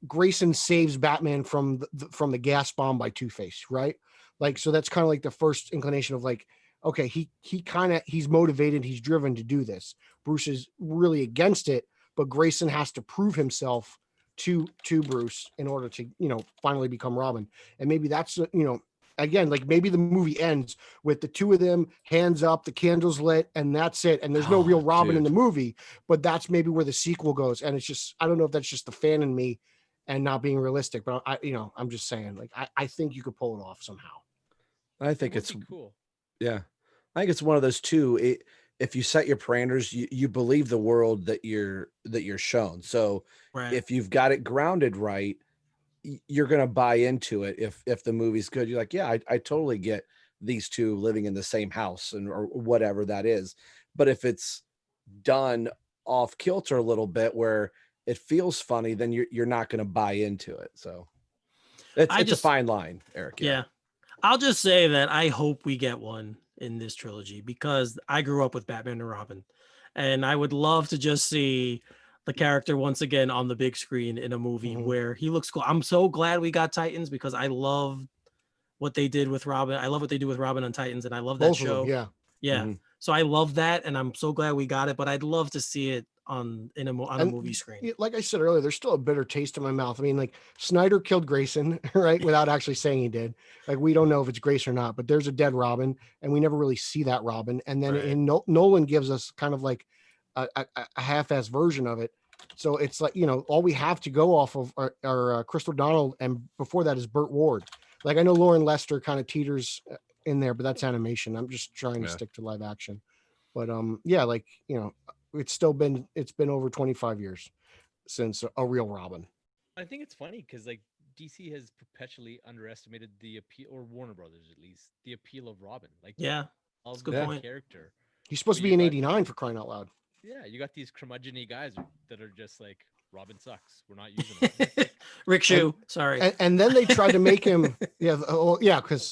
Grayson saves Batman from the gas bomb by Two-Face, right? Like, so that's kind of like the first inclination of like, okay, he's motivated, he's driven to do this. Bruce is really against it, but Grayson has to prove himself to Bruce in order to, finally become Robin. And maybe that's, again, like maybe the movie ends with the two of them, hands up, the candles lit, and that's it. And there's no real Robin in the movie, but that's maybe where the sequel goes. And it's just, I don't know if that's just the fan in me and not being realistic, but I'm just saying, like, I think you could pull it off somehow. I think it's cool. Yeah. I think it's one of those two. If you set your parameters, you believe the world that you're shown. So if you've got it grounded right, you're going to buy into it. If the movie's good, you're like, yeah, I totally get these two living in the same house or whatever that is. But if it's done off kilter a little bit where it feels funny, then you're not going to buy into it. So it's a fine line, Eric. Yeah. I'll just say that I hope we get one in this trilogy because I grew up with Batman and Robin, and I would love to just see the character once again on the big screen in a movie where he looks cool. I'm so glad we got Titans because I love what they did with Robin. I love what they do with Robin on Titans, and I love that Both show. of them, yeah. So I love that, and I'm so glad we got it. But I'd love to see it on a movie screen. Like I said earlier, there's still a bitter taste in my mouth. I mean, like Snyder killed Grayson, right? Without actually saying he did. Like, we don't know if it's Grayson or not, but there's a dead Robin, and we never really see that Robin. And then Nolan gives us kind of like a half-ass version of it. So it's like, all we have to go off of are Chris O'Donnell, and before that is Burt Ward. Like, I know Lauren Lester kind of teeters in there, but that's animation. I'm just trying to stick to live action. But it's been over 25 years since a real Robin. I think it's funny because like DC has perpetually underestimated the appeal, or Warner Brothers at least, the appeal of Robin. Like, that's a good point. Character. He's supposed to be in '89 for crying out loud. Yeah, you got these curmudgeon-y guys that are just like, Robin sucks. We're not using him. Rick Shue, sorry. And then they tried to make him, because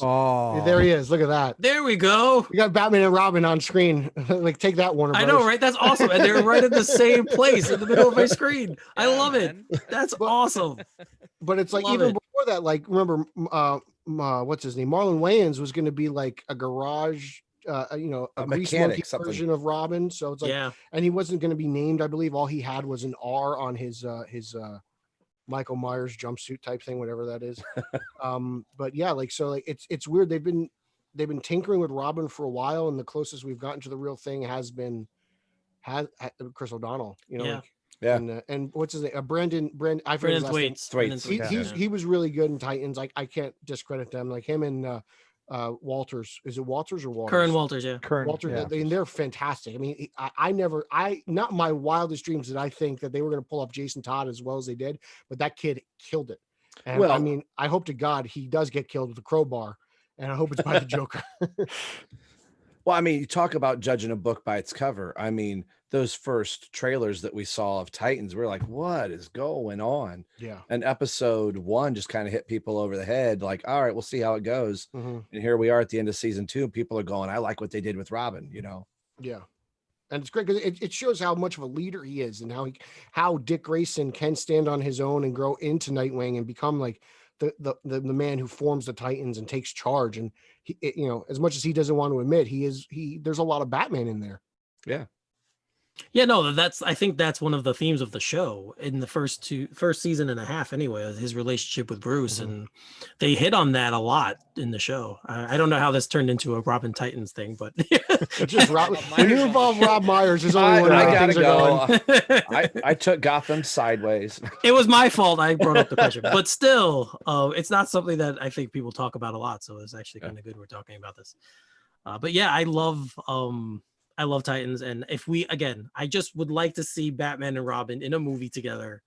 there he is. Look at that. There we go. We got Batman and Robin on screen. Like, take that, Warner Brothers. I know, right? That's awesome. And they're right in the same place in the middle of my screen. I love it. That's awesome. But it's like, even before before that, like remember, what's his name? Marlon Wayans was going to be like a garage, a grease mechanic, monkey something. version of Robin. So it's like, and he wasn't going to be named. I believe all he had was an R on his Michael Myers jumpsuit type thing, whatever that is. But yeah, like so, like it's weird. They've been tinkering with Robin for a while, and the closest we've gotten to the real thing has been Chris O'Donnell. Like, and what's his name? Brandon. I forget his last name. He was really good in Titans. I can't discredit them. Like him and Walters. Is it Walters or Walters? Curran Walters, yeah. Walters. Yeah. They're fantastic. I mean, I not my wildest dreams did I think that they were going to pull up Jason Todd as well as they did, but that kid killed it. And I mean, I hope to God he does get killed with a crowbar, and I hope it's by the Joker. Well, I mean, you talk about judging a book by its cover. I mean, those first trailers that we saw of Titans, we're like, what is going on? Yeah. And episode 1 just kind of hit people over the head. Like, all right, we'll see how it goes. Mm-hmm. And here we are at the end of season 2. And people are going, I like what they did with Robin, Yeah. And it's great because it shows how much of a leader he is and how Dick Grayson can stand on his own and grow into Nightwing and become like the man who forms the Titans and takes charge. And he, as much as he doesn't want to admit, there's a lot of Batman in there. Yeah. Yeah, no, I think that's one of the themes of the show in the first season and a half anyway, his relationship with Bruce. Mm-hmm. And they hit on that a lot in the show. I don't know how this turned into a Robin Titans thing, but it's just when you involve Rob Myers, there's only one I gotta go. I took Gotham sideways. It was my fault. I brought up the question, but still, it's not something that I think people talk about a lot. So it's actually kind of good we're talking about this. But yeah, I love Titans. And I just would like to see Batman and Robin in a movie together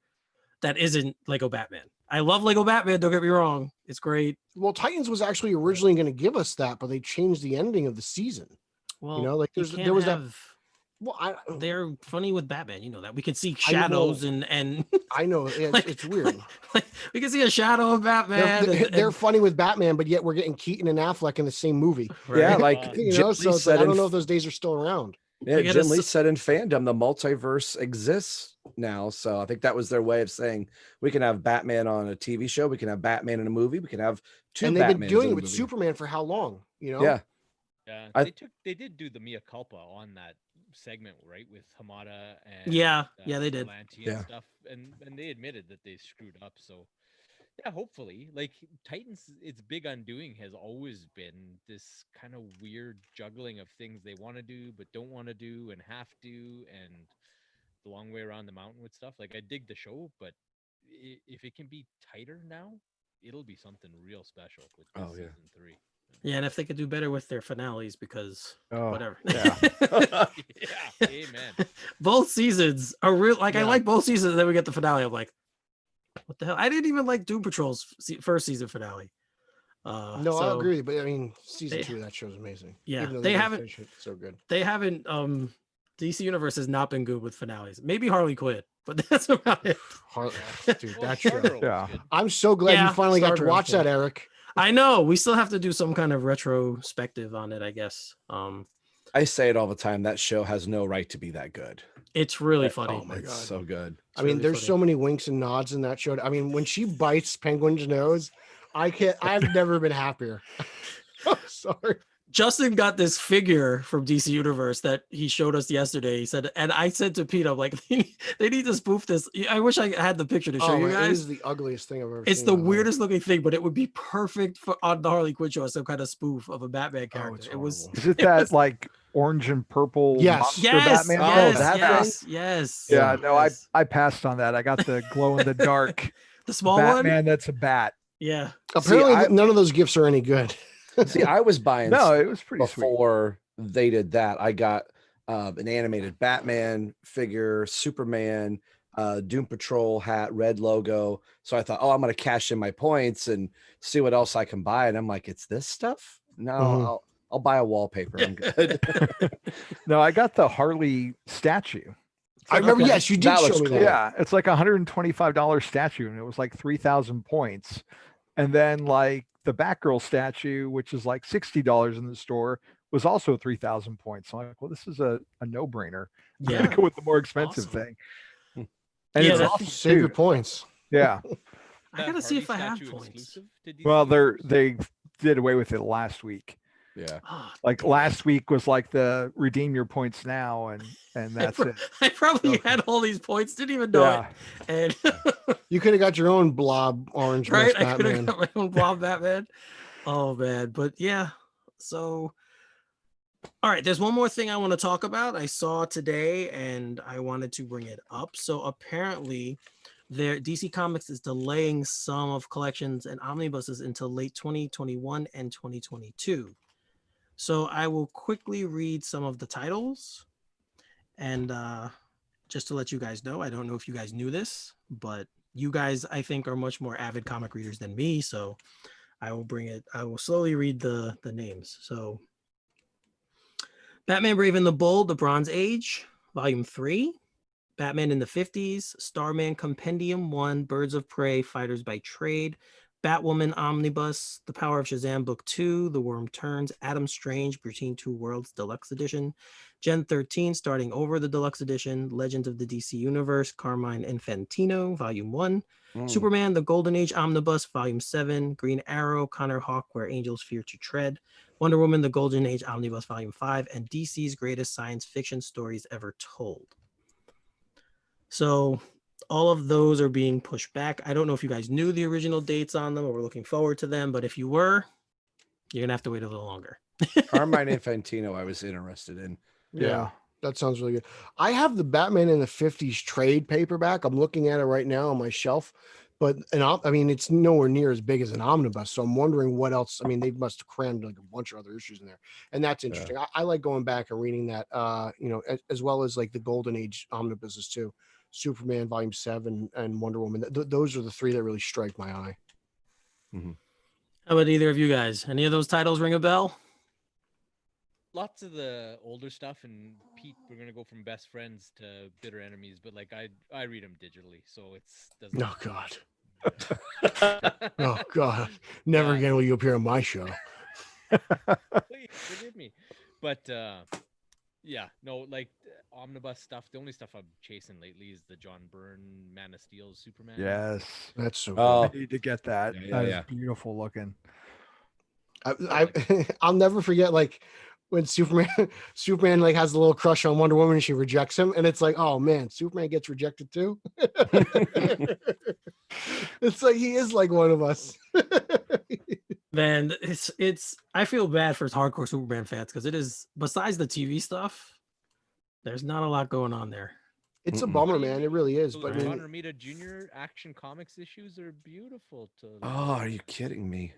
that isn't Lego Batman. I love Lego Batman. Don't get me wrong. It's great. Well, Titans was actually originally going to give us that, but they changed the ending of the season. Well, there was that. Well, they're funny with Batman. You know that we can see shadows and I know it's weird. Like we can see a shadow of Batman. They're funny with Batman, but yet we're getting Keaton and Affleck in the same movie. Right? Yeah, like so I don't know if those days are still around. Yeah, Jim Lee said in fandom the multiverse exists now, so I think that was their way of saying we can have Batman on a TV show, we can have Batman in a movie, we can have two. And they've been doing it with Superman for how long? Yeah. They did do the mea culpa on that segment, right, with Hamada and they did and stuff, and they admitted that they screwed up. So hopefully, like Titans, its big undoing has always been this kind of weird juggling of things they want to do but don't want to do and have to, and the long way around the mountain with stuff. Like I dig the show, but if it can be tighter now, it'll be something real special with season 3. Yeah, and if they could do better with their finales, because whatever. Yeah. Amen. Both seasons are real. Like I like both seasons, and then we get the finale. I'm like, what the hell? I didn't even like Doom Patrol's first season finale. I agree with you, but I mean, season 2 of that show is amazing. Yeah, they haven't so good. They haven't. DC Universe has not been good with finales. Maybe Harley Quinn, but that's about it. Dude, that show. Yeah, I'm so glad you finally got to watch that, Eric. I know. We still have to do some kind of retrospective on it, I guess. I say it all the time. That show has no right to be that good. It's really funny. Oh my God. So good. I mean, there's so many winks and nods in that show. I mean, when she bites Penguin's nose, I've never been happier. I'm sorry. Justin got this figure from DC Universe that he showed us yesterday. He said, and I said to Pete, I'm like, they need to spoof this. I wish I had the picture to show you guys. It is the ugliest thing I've ever seen. It's the weirdest looking thing, but it would be perfect on the Harley Quinn show as some kind of spoof of a Batman character. Is it that like orange and purple monster Batman? Yes. Yeah, no, I passed on that. I got the glow in the dark. The small Batman that's a bat. Yeah. Apparently none of those gifts are any good. See, I was buying it was pretty before they did that. I got an animated Batman figure, Superman, Doom Patrol hat, red logo. So I thought, I'm going to cash in my points and see what else I can buy. And I'm like, it's this stuff? No, I'll buy a wallpaper. I'm good. No, I got the Harley statue. I remember, yes, you did show me that. Yeah, it's like $125 statue, and it was like 3,000 points. And then like the Batgirl statue, which is like $60 in the store, was also 3,000 points. So I'm like, well, this is a no-brainer. I'm gonna go with the more expensive thing. And it's awesome. Save your points. Yeah. I gotta see if I have points. Well, they did away with it last week. Yeah. Oh, Like last week was like the redeem your points now, and that's it. I probably Okay. had all these points, didn't even know it. And You could have got your own blob orange right, mess I could Batman. have got my own blob Batman. Oh man, but yeah. So, all right, there's one more thing I want to talk about. I saw today, and I wanted to bring it up. So apparently, DC Comics is delaying some of collections and omnibuses until late 2021 and 2022. So I will quickly read some of the titles, and just to let you guys know, I don't know if you guys knew this, but you guys, I think, are much more avid comic readers than me. So I will slowly read the names. So Batman Brave and the Bold, The Bronze Age, Volume 3. Batman in the 50s, Starman Compendium 1, Birds of Prey, Fighters by Trade, Batwoman Omnibus, The Power of Shazam Book 2, The Worm Turns, Adam Strange, Between Two Worlds Deluxe Edition, Gen 13, Starting Over the Deluxe Edition, Legends of the DC Universe, Carmine Infantino, Volume 1, Superman, The Golden Age Omnibus, Volume 7, Green Arrow, Connor Hawk, Where Angels Fear to Tread, Wonder Woman, The Golden Age Omnibus, Volume 5, and DC's Greatest Science Fiction Stories Ever Told. So all of those are being pushed back. I don't know if you guys knew the original dates on them or were looking forward to them, but if you were, you're gonna have to wait a little longer. Carmine Infantino, I was interested in. Yeah, that sounds really good. I have the Batman in the 50s trade paperback. I'm looking at it right now on my shelf, but I mean, it's nowhere near as big as an omnibus. So I'm wondering what else. I mean, they must have crammed like a bunch of other issues in there, and that's interesting. I like going back and reading that, as well as like the Golden Age omnibuses too. Superman Volume 7 and Wonder Woman. Those are the three that really strike my eye. Mm-hmm. How about either of you guys? Any of those titles ring a bell? Lots of the older stuff, and Pete, we're gonna go from best friends to bitter enemies, but like I read them digitally, so doesn't. Oh God. Oh God. Never again will you appear on my show. Please forgive me, but omnibus stuff. The only stuff I'm chasing lately is the John Byrne Man of Steel Superman. Yes, that's so cool. I need to get that. That is beautiful looking. I'll never forget like when Superman like has a little crush on Wonder Woman and she rejects him, and it's like, oh man, Superman gets rejected too. It's like he is like one of us. Man, it's I feel bad for hardcore Superman fans because it is, besides the TV stuff, there's not a lot going on there. It's a bummer, man. It really is. But Ron Romita Jr. Action Comics issues are beautiful to look Oh, are you kidding me?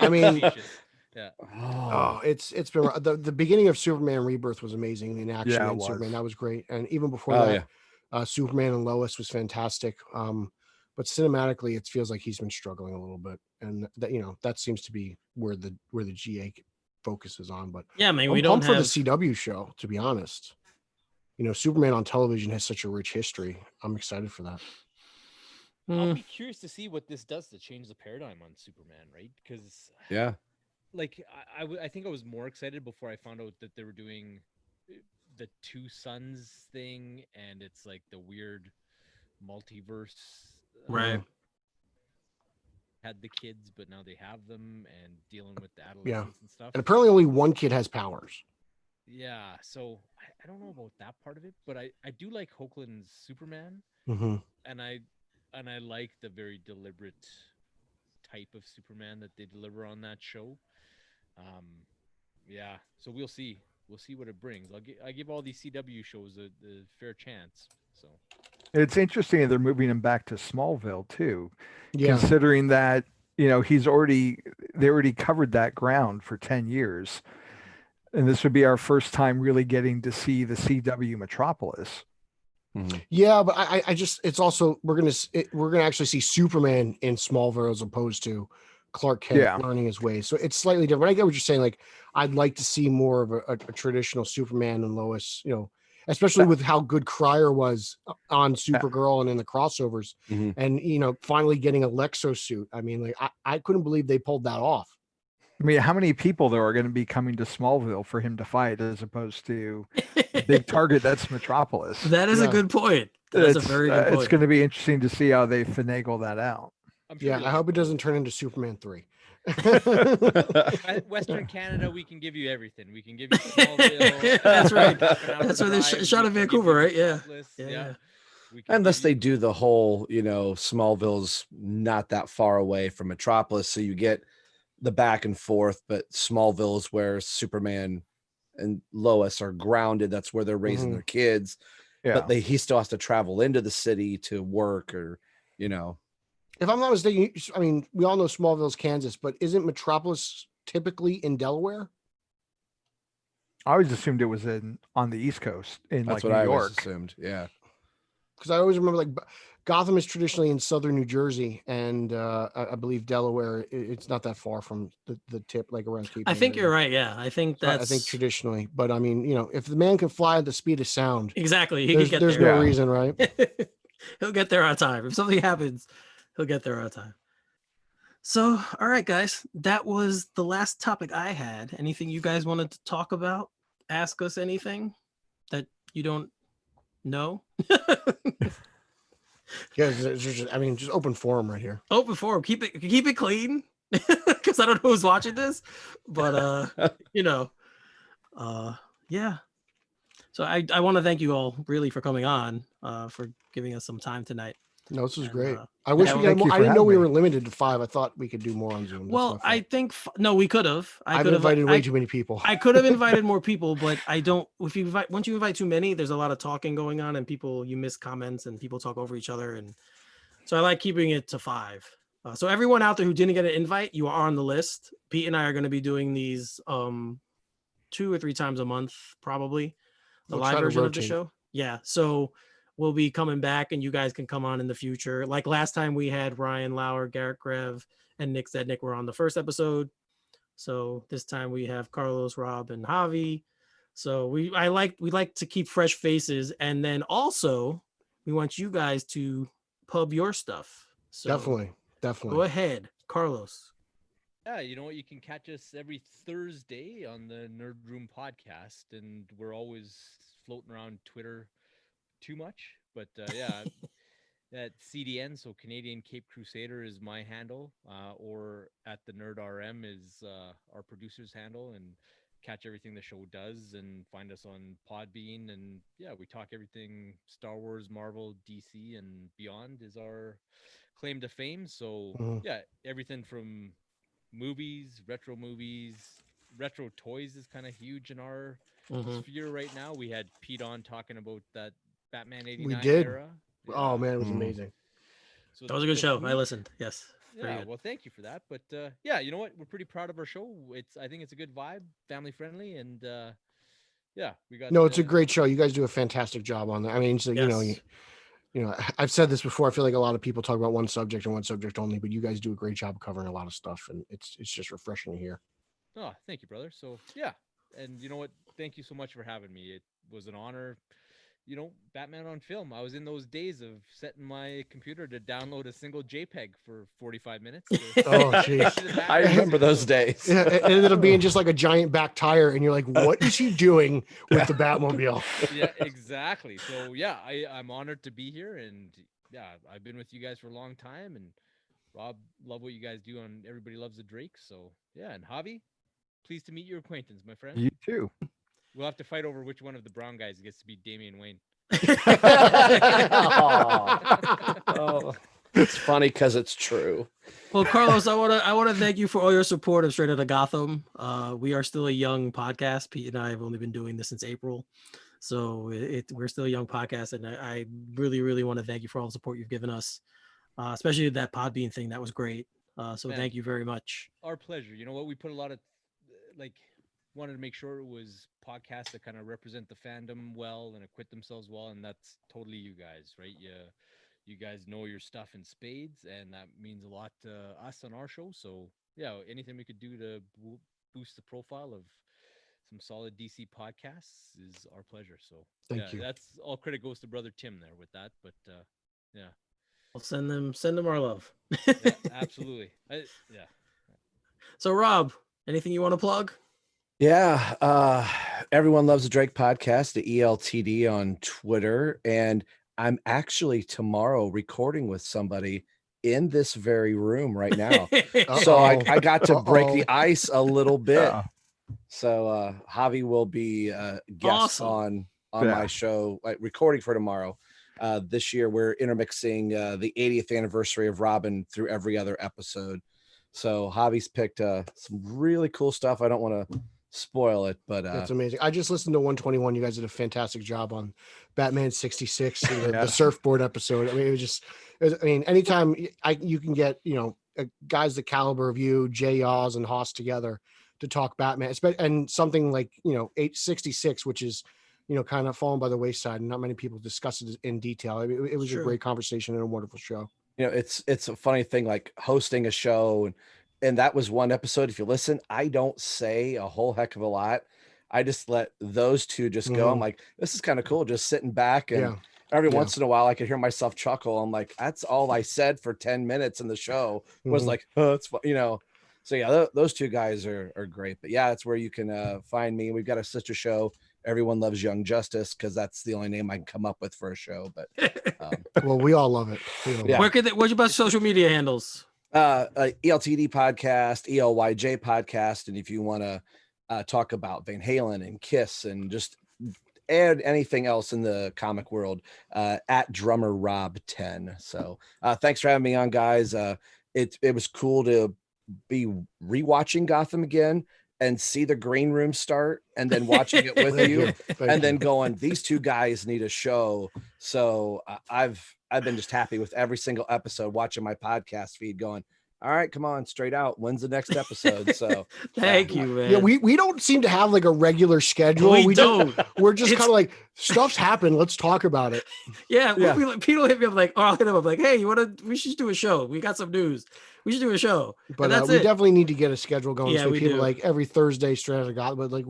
I mean, yeah. Oh, it's been the beginning of Superman Rebirth was amazing in action. Yeah, and Superman, that was great, and even before that, Superman and Lois was fantastic. But cinematically, it feels like he's been struggling a little bit, and that seems to be where the GA focuses on. But yeah, I mean, we don't have for the CW show, to be honest. Superman on television has such a rich history. I'm excited for that. I'll be curious to see what this does to change the paradigm on Superman, right? Because like I think I was more excited before I found out that they were doing the two sons thing, and it's like the weird multiverse. Right. Had the kids, but now they have them and dealing with the adolescents and stuff. And apparently only one kid has powers. Yeah, so I don't know about that part of it, but I do like Hoagland's Superman, and I like the very deliberate type of Superman that they deliver on that show. So we'll see what it brings. I give all these CW shows the fair chance. So it's interesting that they're moving him back to Smallville too, considering that they already covered that ground for 10 years. And this would be our first time really getting to see the CW Metropolis. Yeah, but I just, it's also, we're gonna actually see Superman in Smallville as opposed to Clark Kent learning his ways. So it's slightly different. I get what you're saying. Like, I'd like to see more of a traditional Superman and Lois, especially with how good Cryer was on Supergirl and in the crossovers, and finally getting a Lexo suit. I mean, like I couldn't believe they pulled that off. I mean, how many people there are going to be coming to Smallville for him to fight as opposed to a big target that's Metropolis? That is a good point. That's a very good point. It's going to be interesting to see how they finagle that out. Yeah, I hope it doesn't turn into Superman 3. Western Canada, we can give you everything. We can give you Smallville. That's right. After That's where they Drive, shot we in can give Vancouver, you right? Yeah. Metropolis, Yeah. We can Unless give they you- do the whole, Smallville's not that far away from Metropolis, so you get the back and forth, but Smallville's where Superman and Lois are grounded. That's where they're raising their kids. Yeah. But he still has to travel into the city to work or. If I'm not mistaken, I mean, we all know Smallville's Kansas, but isn't Metropolis typically in Delaware? I always assumed it was on the East Coast in That's like what New I always York. assumed. Yeah. Because I always remember like Gotham is traditionally in southern New Jersey, and I believe Delaware, it's not that far from the tip, like around Cape. I think you're right. Yeah, I think that's. I think traditionally, but I mean, if the man can fly at the speed of sound, exactly, he can get there's there. no reason, right? He'll get there on time. If something happens, he'll get there on time. So, all right, guys, that was the last topic I had. Anything you guys wanted to talk about? Ask us anything that you don't know. Yeah, just open forum right here. Open forum. Keep it clean, because I don't know who's watching this, but yeah. So I want to thank you all really for coming on, for giving us some time tonight. No, this was great. I wish we had more. I didn't know we were limited to 5. I thought we could do more on Zoom. Well, I think no, we could have. I've invited way too many people. I could have invited more people, but I don't. Once you invite too many, there's a lot of talking going on, and you miss comments, and people talk over each other, and so I like keeping it to 5. So everyone out there who didn't get an invite, you are on the list. Pete and I are going to be doing these 2 or 3 times a month, probably the live version of the show. Yeah, so we'll be coming back, and you guys can come on in the future. Like last time, we had Ryan Lauer, Garrett Grev, and Nick Zednick were on the first episode. So this time we have Carlos, Rob, and Javi. So we like to keep fresh faces, and then also we want you guys to pub your stuff. So definitely. Go ahead, Carlos. Yeah, you know what? You can catch us every Thursday on the Nerd Room podcast, and we're always floating around Twitter too much, but yeah. At CDN, so Canadian Cape Crusader is my handle, or at the Nerd RM is our producer's handle, and catch everything the show does and find us on Podbean. And yeah, we talk everything Star Wars, Marvel, DC, and beyond is our claim to fame. So yeah, everything from movies, retro toys is kind of huge in our sphere right now. We had Pete on talking about that Batman 89 era. Yeah. Oh man, it was amazing. So that was a good show. I listened. Yes. Yeah, well, thank you for that. But yeah, you know what? We're pretty proud of our show. I think it's a good vibe, family friendly, and yeah, we got. No, it's a great show. You guys do a fantastic job on that. I mean, so yes. I've said this before. I feel like a lot of people talk about one subject and one subject only, but you guys do a great job covering a lot of stuff, and it's just refreshing to hear. Oh, thank you, brother. So yeah, and you know what? Thank you so much for having me. It was an honor. Batman on film. I was in those days of setting my computer to download a single JPEG for 45 minutes. Oh, jeez. I remember those days. Yeah, it ended up being just like a giant back tire, and you're like, what is he doing with the Batmobile? Yeah, exactly. So, yeah, I'm honored to be here, and yeah, I've been with you guys for a long time, and Rob, love what you guys do on Everybody Loves the Drake. So, yeah, and Javi, pleased to meet your acquaintance, my friend. You too. We'll have to fight over which one of the brown guys gets to be Damian Wayne. Oh, it's funny because it's true. Well, Carlos, I want to thank you for all your support of Straight Outta Gotham. We are still a young podcast. Pete and I have only been doing this since April, so we're still a young podcast, and I really, really want to thank you for all the support you've given us, especially that Podbean thing. That was great. So thank you very much. Our pleasure. You know what? We put a lot of wanted to make sure it was podcasts that kind of represent the fandom well and acquit themselves well, and that's totally you guys, right? You guys know your stuff in spades, and that means a lot to us on our show. So yeah, anything we could do to boost the profile of some solid DC podcasts is our pleasure. So thank you. That's all credit goes to brother Tim there with that, but yeah, I'll send them our love. Yeah, absolutely. Yeah. So Rob, anything you want to plug? Yeah, Everyone Loves the Drake podcast, the ELTD on Twitter, and I'm actually tomorrow recording with somebody in this very room right now. So I got to break the ice a little bit. So Javi will be guest on my show, recording for tomorrow. This year we're intermixing the 80th anniversary of Robin through every other episode. So Javi's picked some really cool stuff. I don't want to spoil it, but that's amazing. I just listened to 121. You guys did a fantastic job on Batman 66, the surfboard episode. I mean, anytime you can get, guys the caliber of you, Jay Oz and Haas together to talk Batman, and something like 866, which is kind of fallen by the wayside, and not many people discuss it in detail. I mean, it was a great conversation and a wonderful show. It's a funny thing, like hosting a show, and that was one episode. If you listen, I don't say a whole heck of a lot. I just let those two just go. I'm like, this is kind of cool, just sitting back, and every once in a while I could hear myself chuckle. I'm like, that's all I said for 10 minutes in the show was like, oh, it's fun, So yeah, those two guys are great. But yeah, that's where you can find me. We've got a sister show, Everyone Loves Young Justice, because that's the only name I can come up with for a show. But well, we all love it. What's your best social media handles? ELTD podcast, ELYJ podcast, and if you want to talk about Van Halen and Kiss and just add anything else in the comic world, at Drummer Rob 10. So thanks for having me on, guys. It was cool to be rewatching Gotham again and see the green room start, and then watching it with you, and then going, these two guys need a show. So I've been just happy with every single episode, watching my podcast feed going, all right, come on, straight out. When's the next episode? So thank you, man. Yeah, we don't seem to have like a regular schedule. We don't. We're just kind of like, stuff's happened. Let's talk about it. Yeah. People hit me up like, I'll hit them up like, hey, we should do a show. We got some news. We should do a show. But we definitely need to get a schedule going. So people like every Thursday straight out of God, but like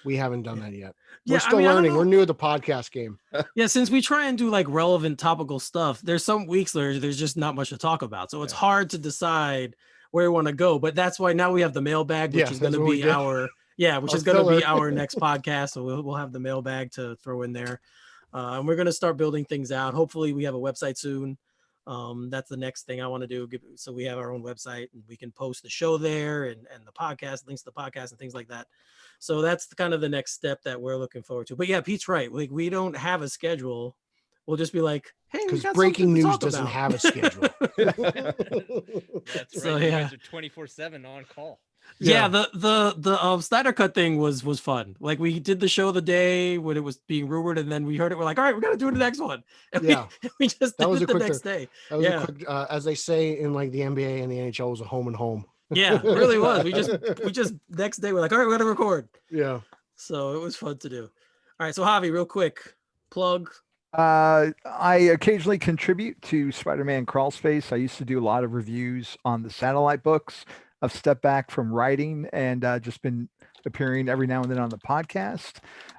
we haven't done that yet. We're still learning. We're new at the podcast game. Yeah, since we try and do like relevant topical stuff, there's some weeks there's just not much to talk about. So it's hard to decide where we want to go. But that's why now we have the mailbag, which is going to be our next podcast. So we'll have the mailbag to throw in there. And we're going to start building things out. Hopefully we have a website soon. That's the next thing I want to do. So we have our own website and we can post the show there and the podcast, links to the podcast and things like that. So that's kind of the next step that we're looking forward to. But yeah, Pete's right. Like we don't have a schedule. We'll just be like, hey, because breaking news doesn't have a schedule. That's right. So you guys are 24/7 on call. Yeah, the Snyder Cut thing was fun. Like we did the show the day when it was being rumored, and then we heard it. We're like, all right, we got to do the next one. And we just did it the next day. That was a quick, as they say in like the NBA and the NHL, was a home and home. Yeah, it really was. We just next day we're like, all right, we got to record. Yeah. So it was fun to do. All right, so Javi, real quick, plug. I occasionally contribute to Spider-Man Crawl Space. I used to do a lot of reviews on the Satellite books. I've stepped back from writing and just been appearing every now and then on the podcast.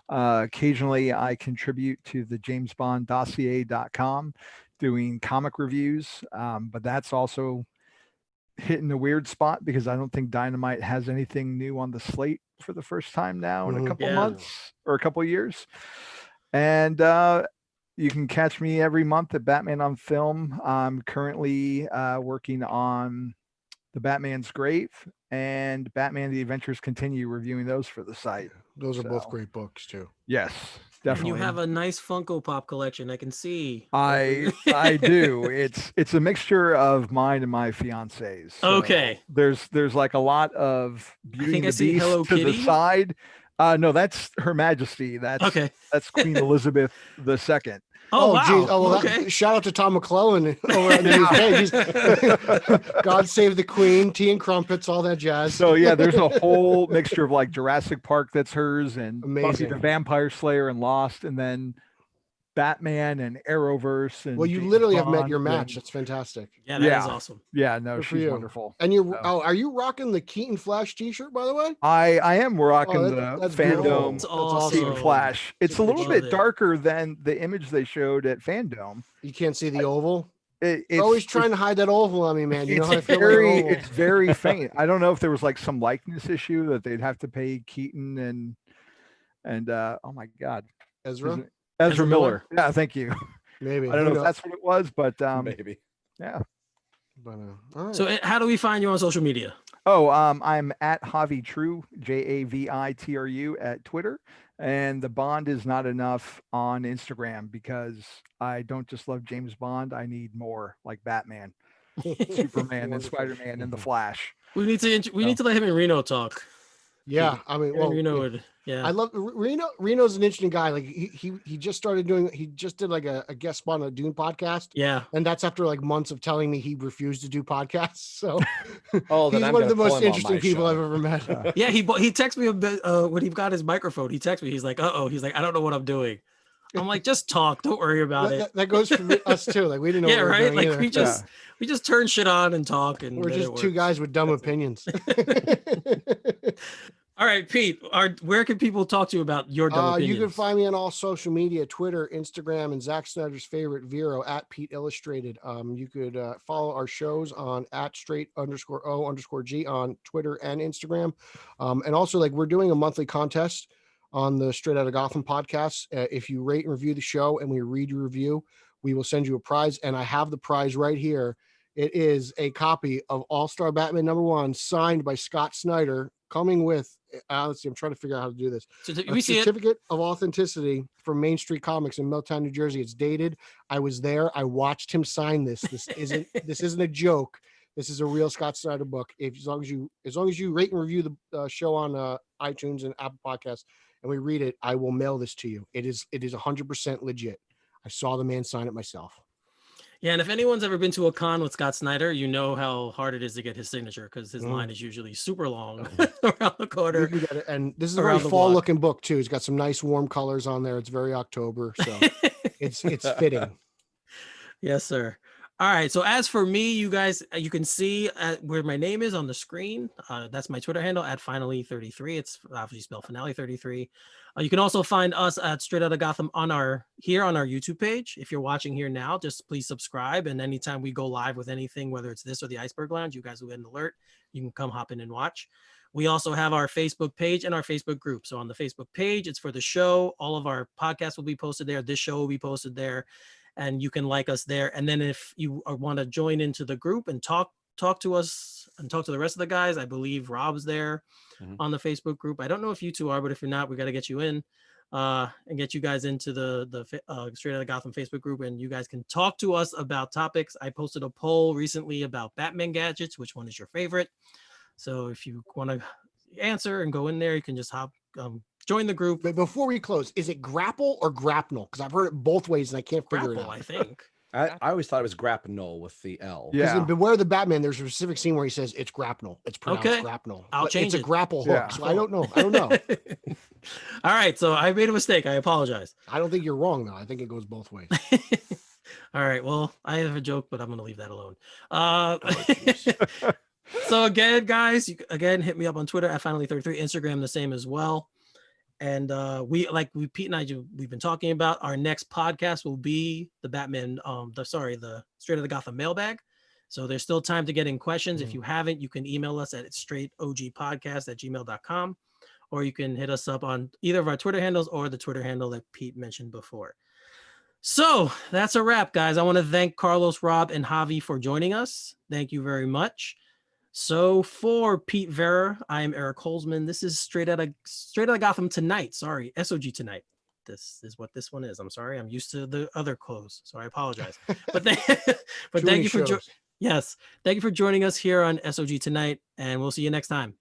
Occasionally I contribute to the JamesBondDossier.com doing comic reviews, but that's also hitting a weird spot because I don't think Dynamite has anything new on the slate for the first time now in a couple months or a couple years. And you can catch me every month at Batman on Film. I'm currently working on The Batman's Grave and Batman The Adventures Continue, reviewing those for the site. Those are both great books too. Yes, definitely. And you have a nice Funko Pop collection, I can see. I do. It's a mixture of mine and my fiance's. So okay. There's like a lot of Beauty and the Beast Hello to Kitty? the side. No, That's Her Majesty. That's Queen Elizabeth II. Oh, wow. Geez. Oh, well, okay. Shout out to Tom McClellan over in the UK. God Save the Queen, tea and crumpets, all that jazz. So yeah, there's a whole mixture of like Jurassic Park that's hers, and amazing. Buffy the Vampire Slayer and Lost, and then Batman and Arrowverse. And well, you literally have met your match. That's fantastic. Yeah, that is awesome. Yeah, no, she's wonderful. And are you rocking the Keaton Flash t-shirt, by the way? I am rocking the Fandom that's awesome. Keaton Flash. It's a little bit darker than the image they showed at Fandom. You can't see the oval. It's always trying to hide that oval on me, man. You know how I feel it's very faint. I don't know if there was like some likeness issue that they'd have to pay Keaton and oh my God, Ezra Miller. Yeah, thank you. Maybe. I don't know if that's what it was, but Maybe. yeah. But all right. So how do we find you on social media? Oh, I'm at Javi True, JAVITRU at Twitter. And the Bond is not enough on Instagram because I don't just love James Bond. I need more, like Batman, Superman, and Spider-Man, and the Flash. We need to let him and Reno talk. Yeah, I mean, well, Reno would, yeah. I love Reno. Reno's an interesting guy. Like he just started doing. He just did like a guest spot on a Dune podcast. Yeah, and that's after like months of telling me he refused to do podcasts. So Oh, then he's I'm one of gonna the pull most him on interesting my people show. I've ever met. yeah. He texted me a bit when he got his microphone. He texted me. He's like, he's like, I don't know what I'm doing. I'm like, just talk. Don't worry about it. That goes for us too. Like we didn't know. Yeah, what we were right. doing Like either. we just turn shit on and talk, and We're then just it two works. guys with dumb opinions. All right, Pete. Where can people talk to you about your dumb opinions? You can find me on all social media: Twitter, Instagram, and Zack Snyder's favorite Vero at Pete Illustrated. You could follow our shows on at @straight_O_G on Twitter and Instagram, and also like we're doing a monthly contest on the Straight Outta Gotham podcast. If you rate and review the show and we read your review, we will send you a prize. And I have the prize right here. It is a copy of All-Star Batman #1 signed by Scott Snyder, coming with, let's see, I'm trying to figure out how to do this. So A certificate of authenticity from Main Street Comics in Milltown, New Jersey. It's dated. I was there. I watched him sign this. This isn't a joke. This is a real Scott Snyder book. As long as you rate and review the show on iTunes and Apple Podcasts, and we read it, I will mail this to you. It is 100% legit. I saw the man sign it myself. Yeah, and if anyone's ever been to a con with Scott Snyder, you know how hard it is to get his signature because his line is usually super long around the corner. You can get it, and this is a very fall-looking book too. It's got some nice warm colors on there. It's very October, so it's fitting. Yes, sir. All right. So as for me, you guys, you can see where my name is on the screen. That's my Twitter handle at Finally33. It's obviously spelled Finale33. You can also find us at Straight Outta Gotham on our YouTube page. If you're watching here now, just please subscribe. And anytime we go live with anything, whether it's this or the Iceberg Lounge, you guys will get an alert. You can come hop in and watch. We also have our Facebook page and our Facebook group. So on the Facebook page, it's for the show. All of our podcasts will be posted there. This show will be posted there. And you can like us there. And then if you want to join into the group and talk to us and talk to the rest of the guys, I believe Rob's there on the Facebook group. I don't know if you two are, but if you're not, we got to get you in and get you guys into the Straight Outta Gotham Facebook group. And you guys can talk to us about topics. I posted a poll recently about Batman gadgets. Which one is your favorite? So if you want to answer and go in there, you can just join the group. But before we close, is it grapple or grapnel? Because I've heard it both ways and I can't figure Grapple, it out. I think. I always thought it was grapnel with the L. Because Yeah. in Beware the Batman, there's a specific scene where he says it's grapnel. It's pronounced grapnel. I'll But change it's it. a grapple hook. Yeah. So I don't know. All right. So I made a mistake. I apologize. I don't think you're wrong though. I think it goes both ways. All right. Well, I have a joke, but I'm going to leave that alone. So again, guys, hit me up on Twitter at Finally33, Instagram the same as well. And Pete and I, we've been talking about our next podcast will be the Batman, the Straight Outta Gotham mailbag. So there's still time to get in questions. If you haven't, you can email us at straightogpodcast@gmail.com, or you can hit us up on either of our Twitter handles or the Twitter handle that Pete mentioned before. So that's a wrap, guys. I want to thank Carlos, Rob, and Javi for joining us. Thank you very much. So for Pete Verra, I am Eric Holzmann. This is Straight Outta Gotham Tonight. Sorry, SOG Tonight. This is what this one is. I'm sorry. I'm used to the other clothes, so I apologize. But thank you for thank you for joining us here on SOG Tonight, and we'll see you next time.